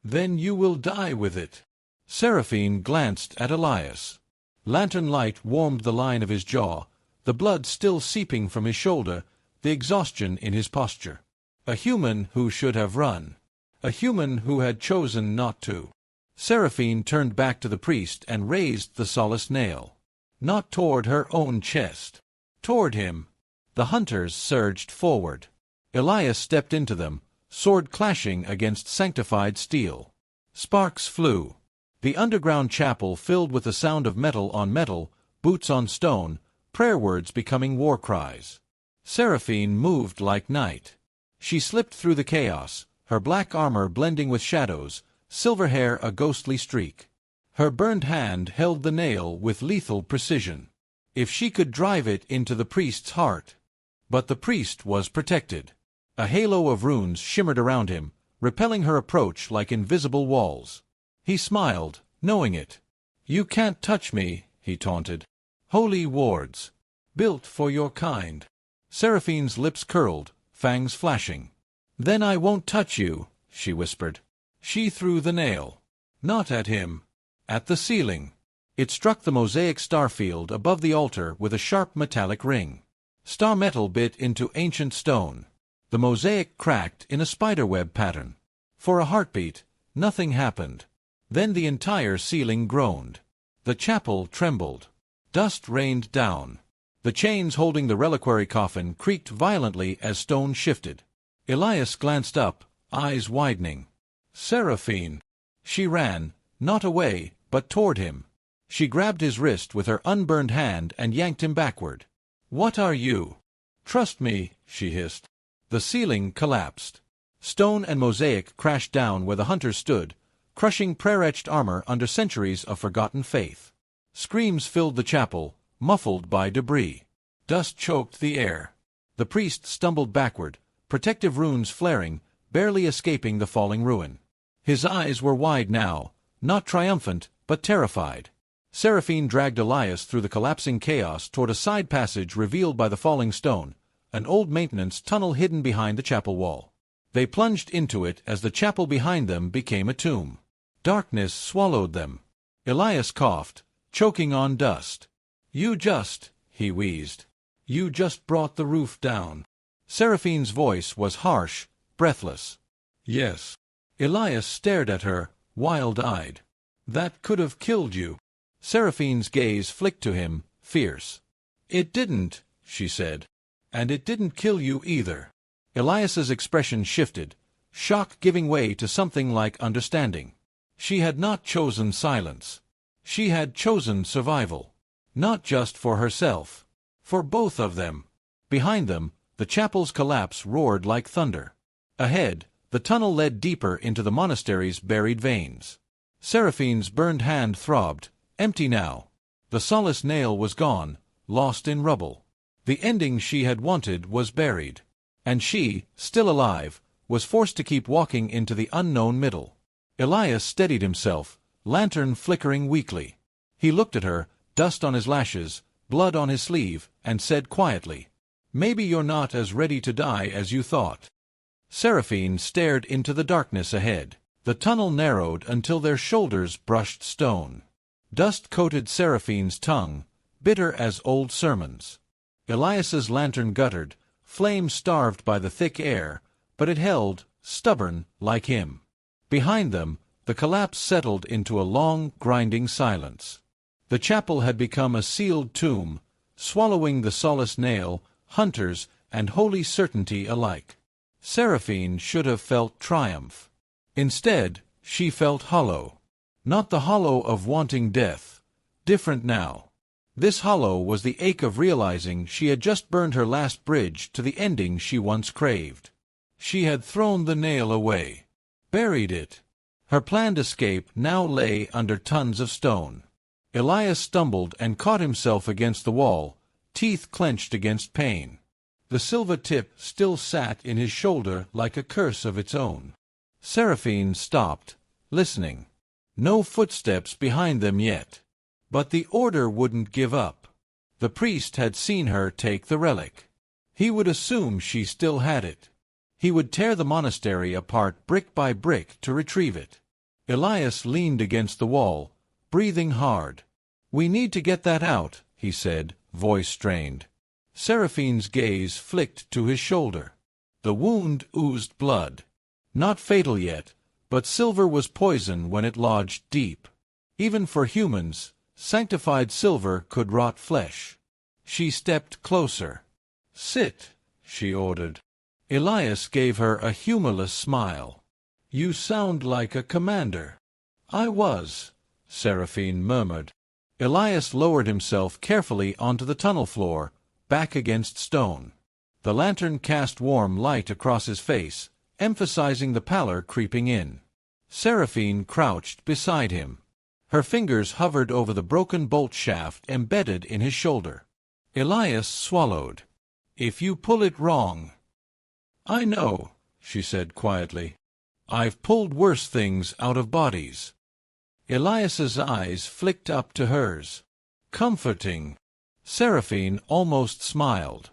Then you will die with it. Seraphine glanced at Elias. Lantern light warmed the line of his jaw, the blood still seeping from his shoulder, the exhaustion in his posture. A human who should have run. A human who had chosen not to. Seraphine turned back to the priest and raised the solace nail. Not toward her own chest. Toward him. The hunters surged forward. Elias stepped into them, sword clashing against sanctified steel. Sparks flew. The underground chapel filled with the sound of metal on metal, boots on stone, prayer words becoming war cries. Seraphine moved like night. She slipped through the chaos, her black armor blending with shadows, silver hair a ghostly streak. Her burned hand held the nail with lethal precision. If she could drive it into the priest's heart. But the priest was protected. A halo of runes shimmered around him, repelling her approach like invisible walls. He smiled, knowing it. You can't touch me, he taunted. Holy wards. Built for your kind. Seraphine's lips curled, fangs flashing. Then I won't touch you, she whispered. She threw the nail. Not at him. At the ceiling. It struck the mosaic starfield above the altar with a sharp metallic ring. Star metal bit into ancient stone. The mosaic cracked in a spiderweb pattern. For a heartbeat, nothing happened. Then the entire ceiling groaned. The chapel trembled. Dust rained down. The chains holding the reliquary coffin creaked violently as stone shifted. Elias glanced up, eyes widening. Seraphine. She ran, not away, but toward him. She grabbed his wrist with her unburned hand and yanked him backward. What are you? Trust me, she hissed. The ceiling collapsed. Stone and mosaic crashed down where the hunters stood, crushing prayer-etched armor under centuries of forgotten faith. Screams filled the chapel, muffled by debris. Dust choked the air. The priest stumbled backward, protective runes flaring, barely escaping the falling ruin. His eyes were wide now, not triumphant, but terrified. Seraphine dragged Elias through the collapsing chaos toward a side passage revealed by the falling stone, an old maintenance tunnel hidden behind the chapel wall. They plunged into it as the chapel behind them became a tomb. Darkness swallowed them. Elias coughed, choking on dust. He wheezed. You just brought the roof down. Seraphine's voice was harsh, breathless. Yes. Elias stared at her, wild-eyed. That could have killed you. Seraphine's gaze flicked to him, fierce. It didn't, she said. And it didn't kill you either. Elias's expression shifted, shock giving way to something like understanding. She had not chosen silence. She had chosen survival. Not just for herself. For both of them. Behind them, the chapel's collapse roared like thunder. Ahead, the tunnel led deeper into the monastery's buried veins. Seraphine's burned hand throbbed, empty now. The solace nail was gone, lost in rubble. The ending she had wanted was buried. And she, still alive, was forced to keep walking into the unknown middle. Elias steadied himself, lantern flickering weakly. He looked at her, dust on his lashes, blood on his sleeve, and said quietly, "Maybe you're not as ready to die as you thought." Seraphine stared into the darkness ahead. The tunnel narrowed until their shoulders brushed stone. Dust coated Seraphine's tongue, bitter as old sermons. Elias's lantern guttered, flame-starved by the thick air, but it held, stubborn, like him. Behind them, the collapse settled into a long, grinding silence. The chapel had become a sealed tomb, swallowing the solace nail, hunters, and holy certainty alike. Seraphine should have felt triumph. Instead, she felt hollow. Not the hollow of wanting death. Different now. This hollow was the ache of realizing she had just burned her last bridge to the ending she once craved. She had thrown the nail away. Buried it. Her planned escape now lay under tons of stone. Elias stumbled and caught himself against the wall, teeth clenched against pain. The silver tip still sat in his shoulder like a curse of its own. Seraphine stopped, listening. No footsteps behind them yet. But the order wouldn't give up. The priest had seen her take the relic. He would assume she still had it. He would tear the monastery apart brick by brick to retrieve it. Elias leaned against the wall, breathing hard. "We need to get that out," he said, voice strained. Seraphine's gaze flicked to his shoulder. The wound oozed blood. Not fatal yet, but silver was poison when it lodged deep. Even for humans, sanctified silver could rot flesh. She stepped closer. "Sit," she ordered. Elias gave her a humorless smile. "You sound like a commander." "I was," Seraphine murmured. Elias lowered himself carefully onto the tunnel floor, back against stone. The lantern cast warm light across his face, emphasizing the pallor creeping in. Seraphine crouched beside him. Her fingers hovered over the broken bolt shaft embedded in his shoulder. Elias swallowed. "If you pull it wrong—" "I know," she said quietly. "I've pulled worse things out of bodies." Elias's eyes flicked up to hers. "Comforting." Seraphine almost smiled.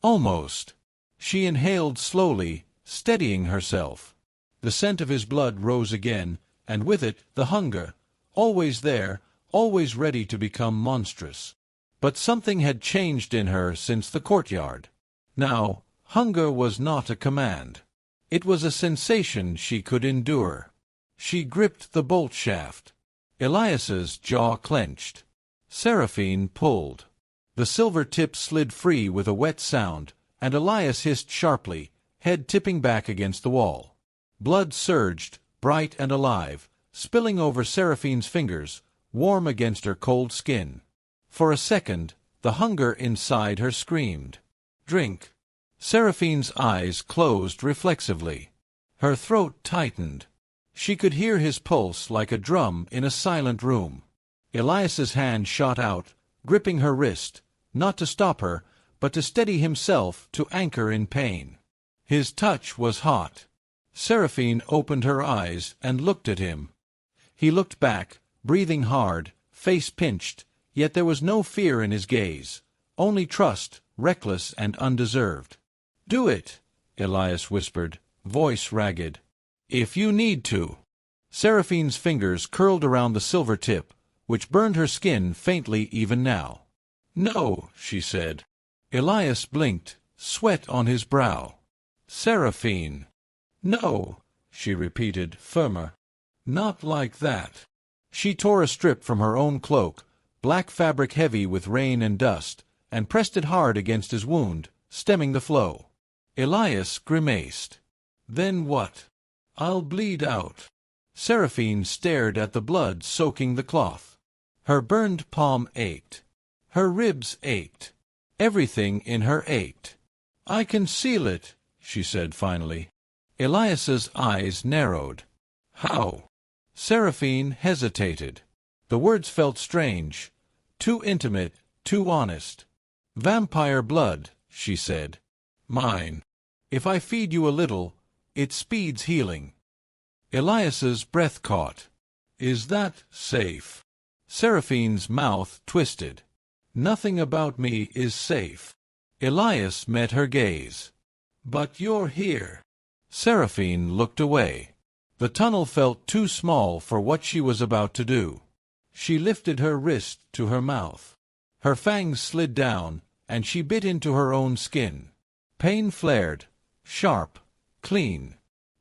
Almost. She inhaled slowly, steadying herself. The scent of his blood rose again, and with it the hunger, always there, always ready to become monstrous. But something had changed in her since the courtyard. Now, hunger was not a command. It was a sensation she could endure. She gripped the bolt shaft. Elias's jaw clenched. Seraphine pulled. The silver tip slid free with a wet sound, and Elias hissed sharply, head tipping back against the wall. Blood surged, bright and alive, spilling over Seraphine's fingers, warm against her cold skin. For a second, the hunger inside her screamed. "Drink." Seraphine's eyes closed reflexively. Her throat tightened. She could hear his pulse like a drum in a silent room. Elias's hand shot out, gripping her wrist, not to stop her, but to steady himself to anchor in pain. His touch was hot. Seraphine opened her eyes and looked at him. He looked back, breathing hard, face pinched, yet there was no fear in his gaze, only trust, reckless and undeserved. "Do it," Elias whispered, voice ragged. "If you need to." Seraphine's fingers curled around the silver tip, which burned her skin faintly even now. "No," she said. Elias blinked, sweat on his brow. "Seraphine." "No," she repeated, firmer. "Not like that." She tore a strip from her own cloak, black fabric heavy with rain and dust, and pressed it hard against his wound, stemming the flow. Elias grimaced. "Then what?" "I'll bleed out." Seraphine stared at the blood soaking the cloth. Her burned palm ached. Her ribs ached. Everything in her ached. "I can seal it," she said finally. Elias's eyes narrowed. "How?" Seraphine hesitated. The words felt strange, too intimate, too honest. "Vampire blood," she said. "Mine. If I feed you a little, it speeds healing." Elias's breath caught. "Is that safe?" Seraphine's mouth twisted. "Nothing about me is safe." Elias met her gaze. "But you're here." Seraphine looked away. The tunnel felt too small for what she was about to do. She lifted her wrist to her mouth. Her fangs slid down, and she bit into her own skin. Pain flared, sharp, clean.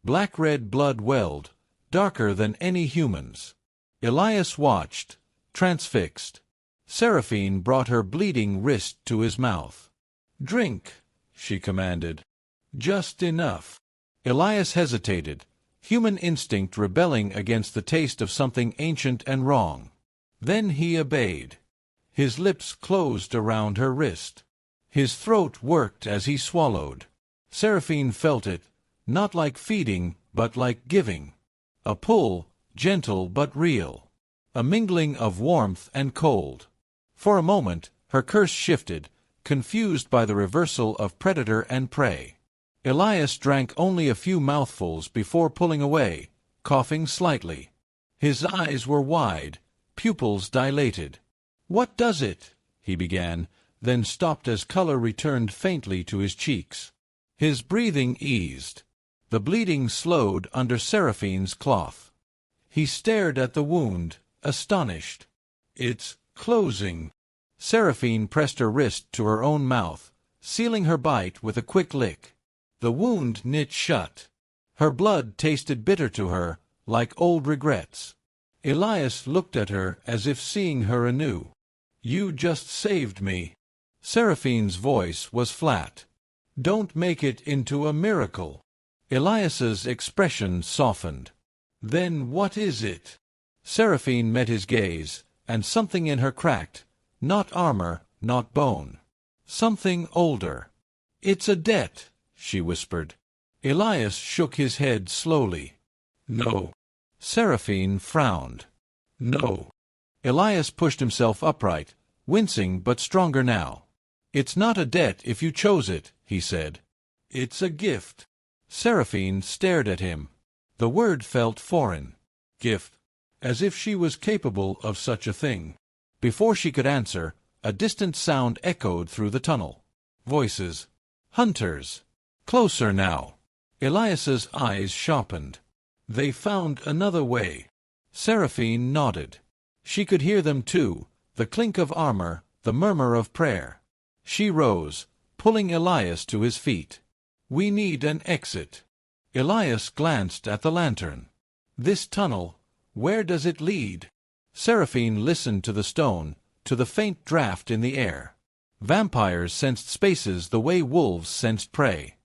Black-red blood welled, darker than any human's. Elias watched, transfixed. Seraphine brought her bleeding wrist to his mouth. "Drink," she commanded. "Just enough." Elias hesitated, human instinct rebelling against the taste of something ancient and wrong. Then he obeyed. His lips closed around her wrist. His throat worked as he swallowed. Seraphine felt it, not like feeding, but like giving. A pull, gentle but real. A mingling of warmth and cold. For a moment, her curse shifted, confused by the reversal of predator and prey. Elias drank only a few mouthfuls before pulling away, coughing slightly. His eyes were wide, pupils dilated. "What does it?" he began, then stopped as color returned faintly to his cheeks. His breathing eased. The bleeding slowed under Seraphine's cloth. He stared at the wound, astonished. "It's closing." Seraphine pressed her wrist to her own mouth, sealing her bite with a quick lick. The wound knit shut. Her blood tasted bitter to her, like old regrets. Elias looked at her as if seeing her anew. "You just saved me." Seraphine's voice was flat. "Don't make it into a miracle." Elias's expression softened. "Then what is it?" Seraphine met his gaze, and something in her cracked. Not armor, not bone. Something older. "It's a debt," she whispered. Elias shook his head slowly. "No." Seraphine frowned. "No." Elias pushed himself upright, wincing but stronger now. "It's not a debt if you chose it," he said. "It's a gift." Seraphine stared at him. The word felt foreign. Gift. As if she was capable of such a thing. Before she could answer, a distant sound echoed through the tunnel. Voices. Hunters. Closer now. Elias's eyes sharpened. "They found another way." Seraphine nodded. She could hear them too, the clink of armor, the murmur of prayer. She rose, pulling Elias to his feet. "We need an exit." Elias glanced at the lantern. "This tunnel, where does it lead?" Seraphine listened to the stone, to the faint draft in the air. Vampires sensed spaces the way wolves sensed prey.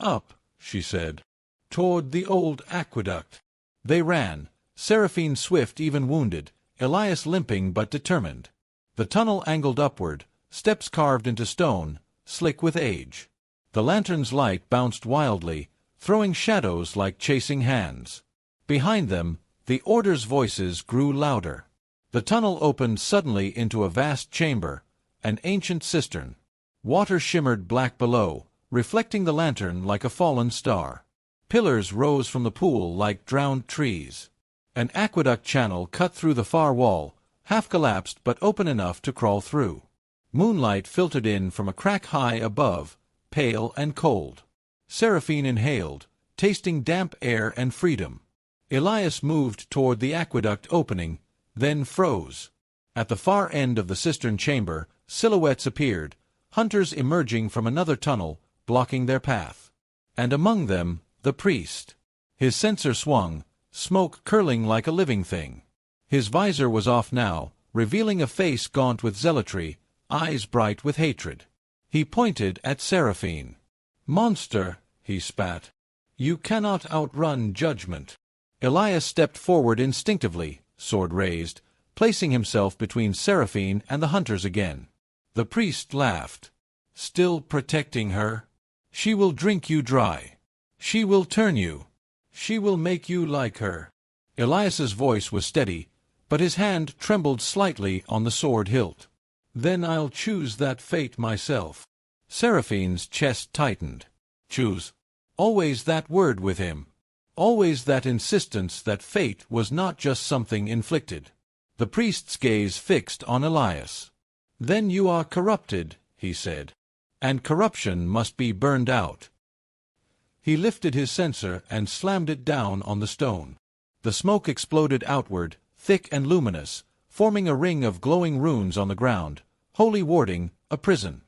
"Up," she said. "Toward the old aqueduct." They ran, Seraphine swift even wounded, Elias limping but determined. The tunnel angled upward, steps carved into stone, slick with age. The lantern's light bounced wildly, throwing shadows like chasing hands. Behind them, the Order's voices grew louder. The tunnel opened suddenly into a vast chamber, an ancient cistern. Water shimmered black below, reflecting the lantern like a fallen star. Pillars rose from the pool like drowned trees. An aqueduct channel cut through the far wall, half collapsed but open enough to crawl through. Moonlight filtered in from a crack high above, pale and cold. Seraphine inhaled, tasting damp air and freedom. Elias moved toward the aqueduct opening, then froze. At the far end of the cistern chamber, silhouettes appeared, hunters emerging from another tunnel, blocking their path. And among them, the priest. His censer swung, smoke curling like a living thing. His visor was off now, revealing a face gaunt with zealotry, eyes bright with hatred. He pointed at Seraphine. "Monster," he spat. "You cannot outrun judgment." Elias stepped forward instinctively, sword raised, placing himself between Seraphine and the hunters again. The priest laughed. Still protecting her? She will drink you dry. She will turn you. She will make you like her. Elias's voice was steady, but his hand trembled slightly on the sword hilt. Then I'll choose that fate myself. Seraphine's chest tightened. Choose. Always that word with him. Always that insistence that fate was not just something inflicted. The priest's gaze fixed on Elias. Then you are corrupted, he said. And corruption must be burned out. He lifted his censer and slammed it down on the stone. The smoke exploded outward, thick and luminous, forming a ring of glowing runes on the ground, holy warding, a prison.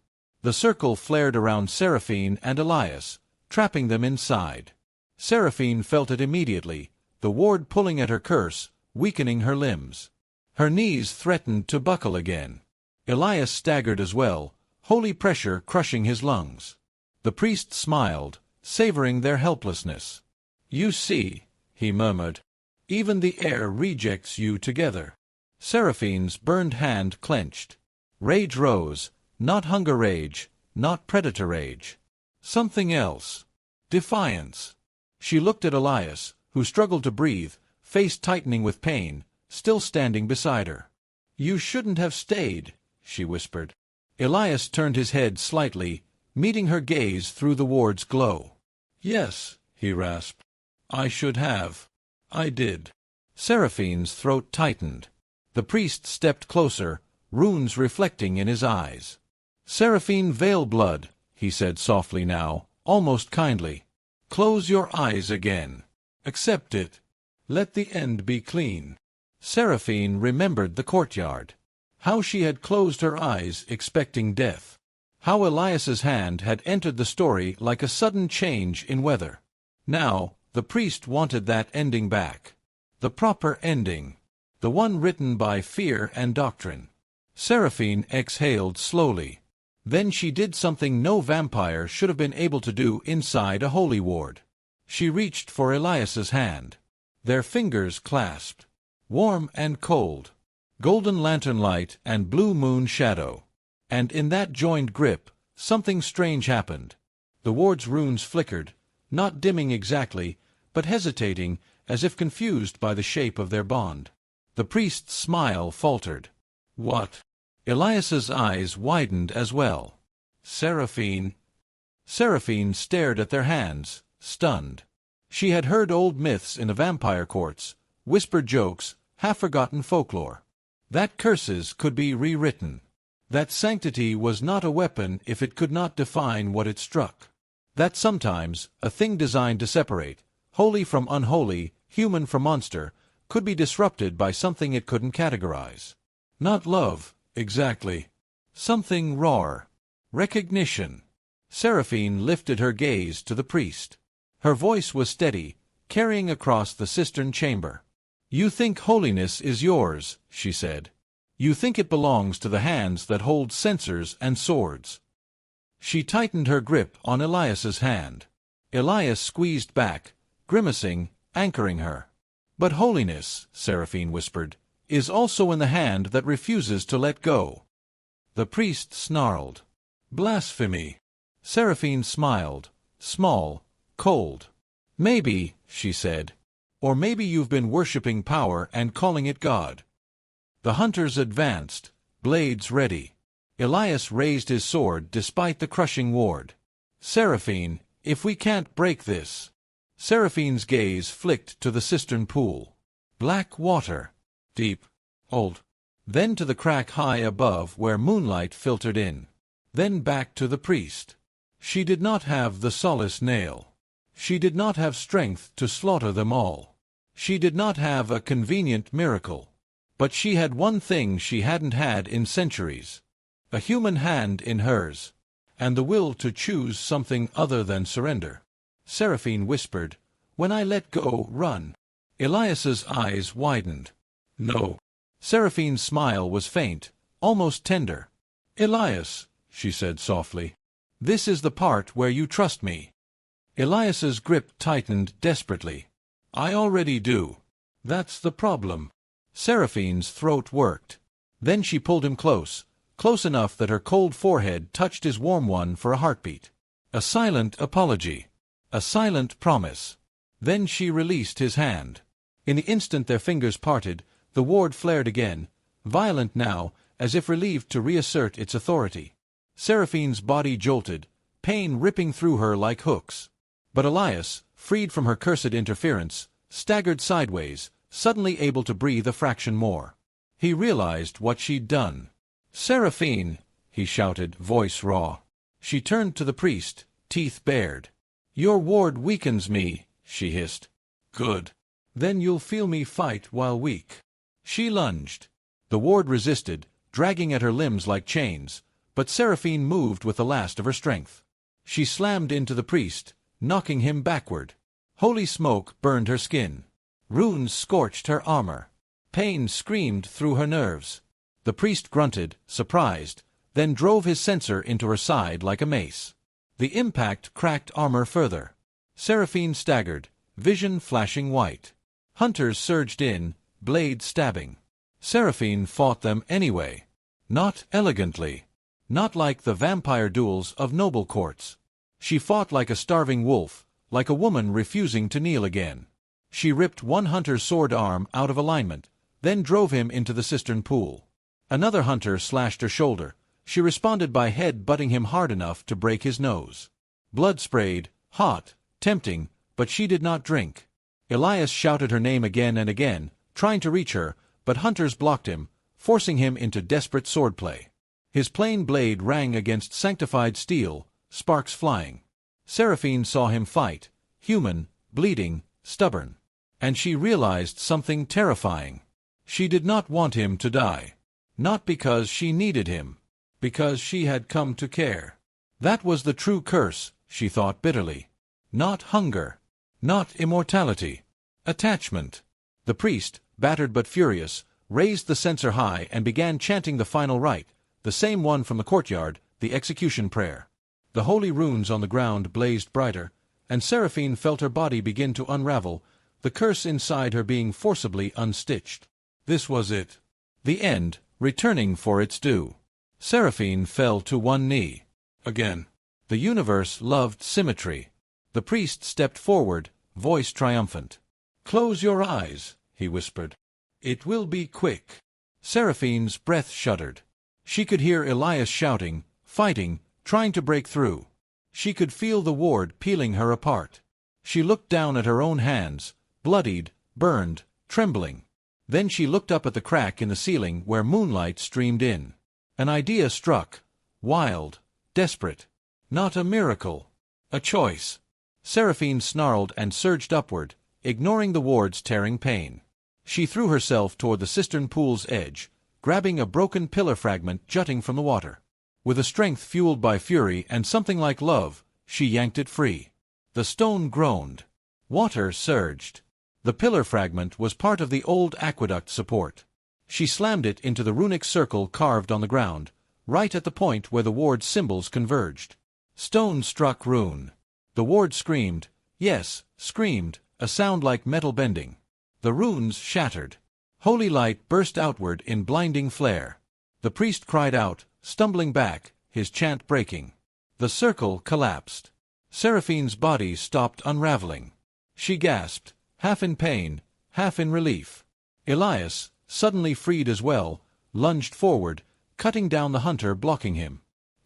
The circle flared around Seraphine and Elias, trapping them inside. Seraphine felt it immediately, the ward pulling at her curse, weakening her limbs. Her knees threatened to buckle again. Elias staggered as well, holy pressure crushing his lungs. The priest smiled, savoring their helplessness. You see, he murmured, even the air rejects you together. Seraphine's burned hand clenched. Rage rose, not hunger rage, not predator rage. Something else. Defiance. She looked at Elias, who struggled to breathe, face tightening with pain, still standing beside her. You shouldn't have stayed, she whispered. Elias turned his head slightly, meeting her gaze through the ward's glow. Yes, he rasped. I should have. I did. Seraphine's throat tightened. The priest stepped closer, runes reflecting in his eyes. Seraphine Veilblood, he said softly now, almost kindly. Close your eyes again. Accept it. Let the end be clean. Seraphine remembered the courtyard. How she had closed her eyes, expecting death. How Elias's hand had entered the story like a sudden change in weather. Now, the priest wanted that ending back. The proper ending. The one written by fear and doctrine. Seraphine exhaled slowly. Then she did something no vampire should have been able to do inside a holy ward. She reached for Elias's hand. Their fingers clasped. Warm and cold. Golden lantern light and blue moon shadow. And in that joined grip, something strange happened. The ward's runes flickered, not dimming exactly, but hesitating, as if confused by the shape of their bond. The priest's smile faltered. What? Elias's eyes widened as well. Seraphine. Seraphine stared at their hands, stunned. She had heard old myths in the vampire courts, whispered jokes, half-forgotten folklore. That curses could be rewritten. That sanctity was not a weapon if it could not define what it struck. That sometimes, a thing designed to separate, holy from unholy, human from monster, could be disrupted by something it couldn't categorize. Not love, exactly. Something rawer. Recognition. Seraphine lifted her gaze to the priest. Her voice was steady, carrying across the cistern chamber. You think holiness is yours, she said. You think it belongs to the hands that hold censers and swords. She tightened her grip on Elias's hand. Elias squeezed back, grimacing, anchoring her. But holiness, Seraphine whispered, is also in the hand that refuses to let go. The priest snarled. Blasphemy. Seraphine smiled, small, cold. Maybe, she said. Or maybe you've been worshipping power and calling it God. The hunters advanced, blades ready. Elias raised his sword despite the crushing ward. Seraphine, if we can't break this. Seraphine's gaze flicked to the cistern pool. Black water. Deep. Old. Then to the crack high above where moonlight filtered in. Then back to the priest. She did not have the solace nail. She did not have strength to slaughter them all. She did not have a convenient miracle. But she had one thing she hadn't had in centuries. A human hand in hers. And the will to choose something other than surrender. Seraphine whispered, When I let go, run. Elias's eyes widened. No. Seraphine's smile was faint, almost tender. Elias, she said softly, this is the part where you trust me. Elias's grip tightened desperately. I already do. That's the problem. Seraphine's throat worked. Then she pulled him close, close enough that her cold forehead touched his warm one for a heartbeat. A silent apology. A silent promise. Then she released his hand. In the instant their fingers parted, the ward flared again, violent now, as if relieved to reassert its authority. Seraphine's body jolted, pain ripping through her like hooks. But Elias, freed from her cursed interference, staggered sideways, suddenly able to breathe a fraction more. He realized what she'd done. "Seraphine!" he shouted, voice raw. She turned to the priest, teeth bared. "Your ward weakens me," she hissed. "Good. Then you'll feel me fight while weak." She lunged. The ward resisted, dragging at her limbs like chains, but Seraphine moved with the last of her strength. She slammed into the priest, knocking him backward. Holy smoke burned her skin. Runes scorched her armor. Pain screamed through her nerves. The priest grunted, surprised, then drove his censer into her side like a mace. The impact cracked armor further. Seraphine staggered, vision flashing white. Hunters surged in, blade stabbing. Seraphine fought them anyway. Not elegantly. Not like the vampire duels of noble courts. She fought like a starving wolf, like a woman refusing to kneel again. She ripped one hunter's sword arm out of alignment, then drove him into the cistern pool. Another hunter slashed her shoulder. She responded by head-butting him hard enough to break his nose. Blood sprayed, hot, tempting, but she did not drink. Elias shouted her name again and again, trying to reach her, but hunters blocked him, forcing him into desperate swordplay. His plain blade rang against sanctified steel, sparks flying. Seraphine saw him fight, human, bleeding, stubborn. And she realized something terrifying. She did not want him to die. Not because she needed him. Because she had come to care. That was the true curse, she thought bitterly. Not hunger. Not immortality. Attachment. The priest, battered but furious, raised the censer high and began chanting the final rite, the same one from the courtyard, the execution prayer. The holy runes on the ground blazed brighter, and Seraphine felt her body begin to unravel, the curse inside her being forcibly unstitched. This was it. The end, returning for its due. Seraphine fell to one knee. Again. The universe loved symmetry. The priest stepped forward, voice triumphant. "Close your eyes," he whispered. "It will be quick." Seraphine's breath shuddered. She could hear Elias shouting, fighting, trying to break through. She could feel the ward peeling her apart. She looked down at her own hands, bloodied, burned, trembling. Then she looked up at the crack in the ceiling where moonlight streamed in. An idea struck. Wild, desperate. Not a miracle. A choice. Seraphine snarled and surged upward, ignoring the ward's tearing pain. She threw herself toward the cistern pool's edge, grabbing a broken pillar fragment jutting from the water. With a strength fueled by fury and something like love, she yanked it free. The stone groaned. Water surged. The pillar fragment was part of the old aqueduct support. She slammed it into the runic circle carved on the ground, right at the point where the ward's symbols converged. Stone struck rune. The ward screamed, yes, screamed, a sound like metal bending. The runes shattered. Holy light burst outward in blinding flare. The priest cried out, stumbling back, his chant breaking. The circle collapsed. Seraphine's body stopped unraveling. She gasped, half in pain, half in relief. Elias, suddenly freed as well, lunged forward, cutting down the hunter blocking him.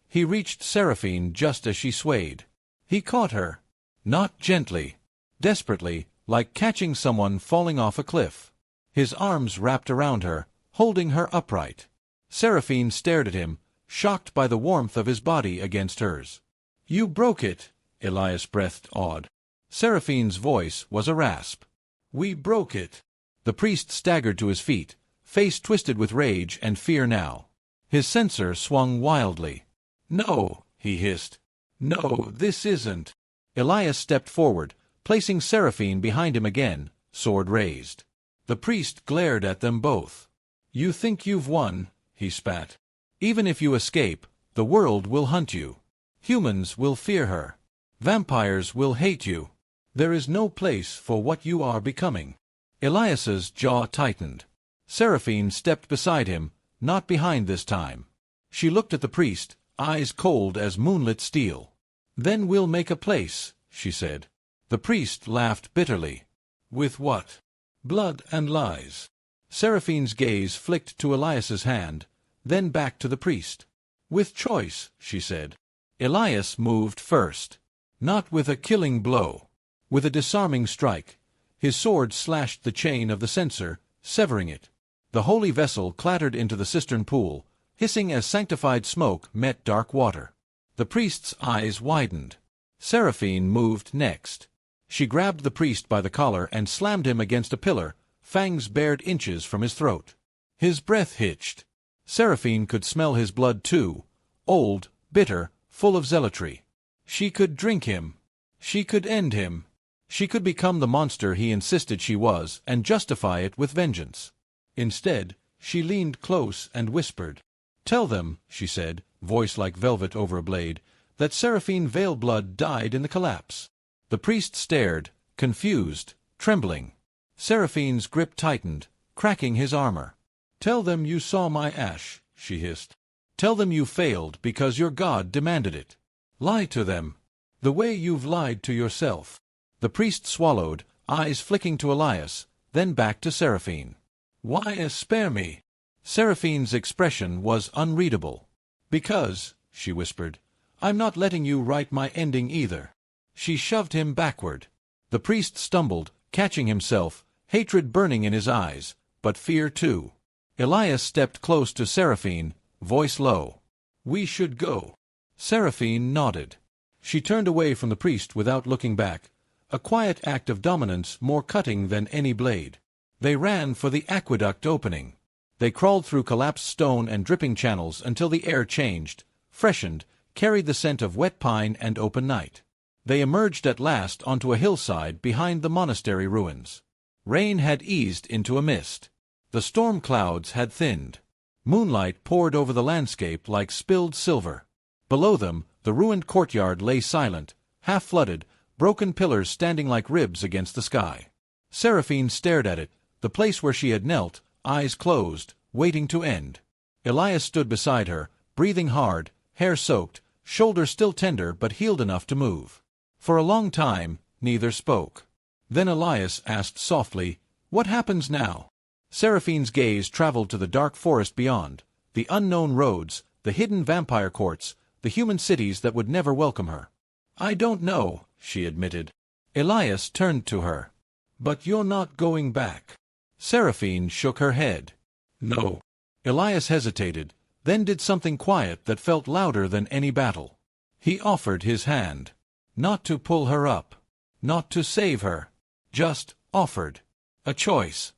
He reached Seraphine just as she swayed. He caught her. Not gently. Desperately, like catching someone falling off a cliff. His arms wrapped around her, holding her upright. Seraphine stared at him, shocked by the warmth of his body against hers. "You broke it," Elias breathed awed. Seraphine's voice was a rasp. "We broke it." The priest staggered to his feet, face twisted with rage and fear now. His censer swung wildly. "No," he hissed. "No, this isn't." Elias stepped forward, placing Seraphine behind him again, sword raised. The priest glared at them both. "You think you've won," he spat. "Even if you escape, the world will hunt you. Humans will fear her. Vampires will hate you. There is no place for what you are becoming. Elias's jaw tightened. Seraphine stepped beside him, not behind this time. She looked at the priest, eyes cold as moonlit steel. "Then we'll make a place," she said. The priest laughed bitterly. "With what? Blood and lies." Seraphine's gaze flicked to Elias's hand, then back to the priest. "With choice," she said. Elias moved first. Not with a killing blow. With a disarming strike. His sword slashed the chain of the censer, severing it. The holy vessel clattered into the cistern pool, hissing as sanctified smoke met dark water. The priest's eyes widened. Seraphine moved next. She grabbed the priest by the collar and slammed him against a pillar, fangs bared inches from his throat. His breath hitched. Seraphine could smell his blood too, old, bitter, full of zealotry. She could drink him. She could end him. She could become the monster he insisted she was and justify it with vengeance. Instead, she leaned close and whispered. "Tell them," she said, voice like velvet over a blade, "that Seraphine Veilblood died in the collapse." The priest stared, confused, trembling. Seraphine's grip tightened, cracking his armor. "Tell them you saw my ash," she hissed. "Tell them you failed because your God demanded it. Lie to them. The way you've lied to yourself." The priest swallowed, eyes flicking to Elias, then back to Seraphine. "Why spare me?" Seraphine's expression was unreadable. "Because," she whispered, "I'm not letting you write my ending either." She shoved him backward. The priest stumbled, catching himself, hatred burning in his eyes, but fear too. Elias stepped close to Seraphine, voice low. "We should go." Seraphine nodded. She turned away from the priest without looking back, a quiet act of dominance more cutting than any blade. They ran for the aqueduct opening. They crawled through collapsed stone and dripping channels until the air changed, freshened, carried the scent of wet pine and open night. They emerged at last onto a hillside behind the monastery ruins. Rain had eased into a mist. The storm clouds had thinned. Moonlight poured over the landscape like spilled silver. Below them, the ruined courtyard lay silent, half-flooded, broken pillars standing like ribs against the sky. Seraphine stared at it, the place where she had knelt, eyes closed, waiting to end. Elias stood beside her, breathing hard, hair soaked, shoulders still tender but healed enough to move. For a long time, neither spoke. Then Elias asked softly, "What happens now?" Seraphine's gaze traveled to the dark forest beyond, the unknown roads, the hidden vampire courts, the human cities that would never welcome her. "I don't know," she admitted. Elias turned to her. "But you're not going back." Seraphine shook her head. "No." Elias hesitated, then did something quiet that felt louder than any battle. He offered his hand. Not to pull her up. Not to save her. Just offered. A choice.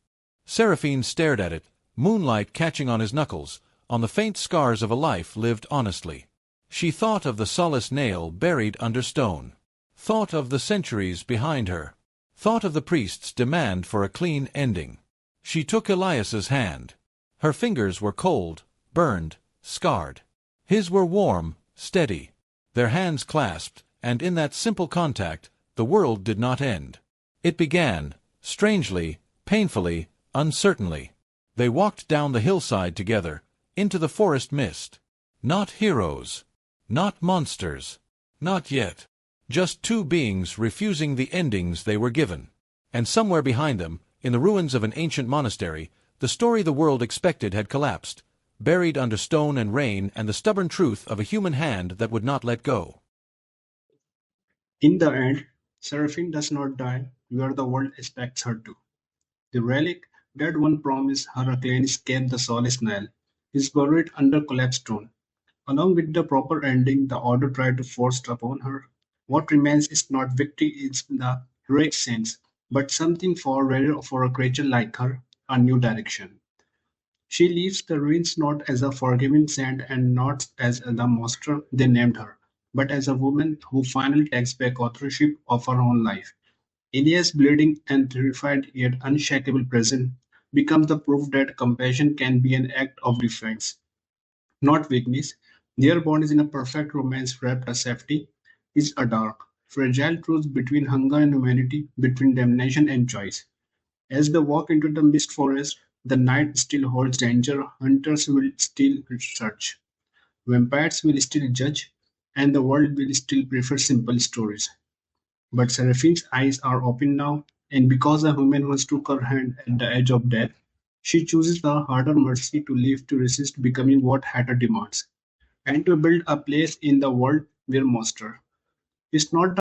Seraphine stared at it, moonlight catching on his knuckles, on the faint scars of a life lived honestly. She thought of the solace nail buried under stone. Thought of the centuries behind her. Thought of the priest's demand for a clean ending. She took Elias's hand. Her fingers were cold, burned, scarred. His were warm, steady. Their hands clasped, and in that simple contact, the world did not end. It began, strangely, painfully, uncertainly. They walked down the hillside together, into the forest mist. Not heroes. Not monsters. Not yet. Just two beings refusing the endings they were given. And somewhere behind them, in the ruins of an ancient monastery, the story the world expected had collapsed, buried under stone and rain and the stubborn truth of a human hand that would not let go. In the end, Seraphine does not die where the world expects her to. The relic that one promised her a clean escape the solace nail is buried under collapsed stone. Along with the proper ending the order tried to force upon her, what remains is not victory in the heroic sense, but something far rarer for a creature like her, a new direction. She leaves the ruins not as a forgiving saint and not as the monster they named her, but as a woman who finally takes back authorship of her own life. Elias' bleeding and terrified yet unshakable presence becomes the proof that compassion can be an act of defense, not weakness. Their bond is in a perfect romance wrapped a safety is a dark, fragile truth between hunger and humanity, between damnation and choice. As they walk into the mist forest, the night still holds danger, hunters will still search, vampires will still judge, and the world will still prefer simple stories. But Seraphine's eyes are open now, and because a human once took her hand at the edge of death, she chooses the harder mercy to live to resist becoming what Hatter demands, and to build a place in the world where monster is not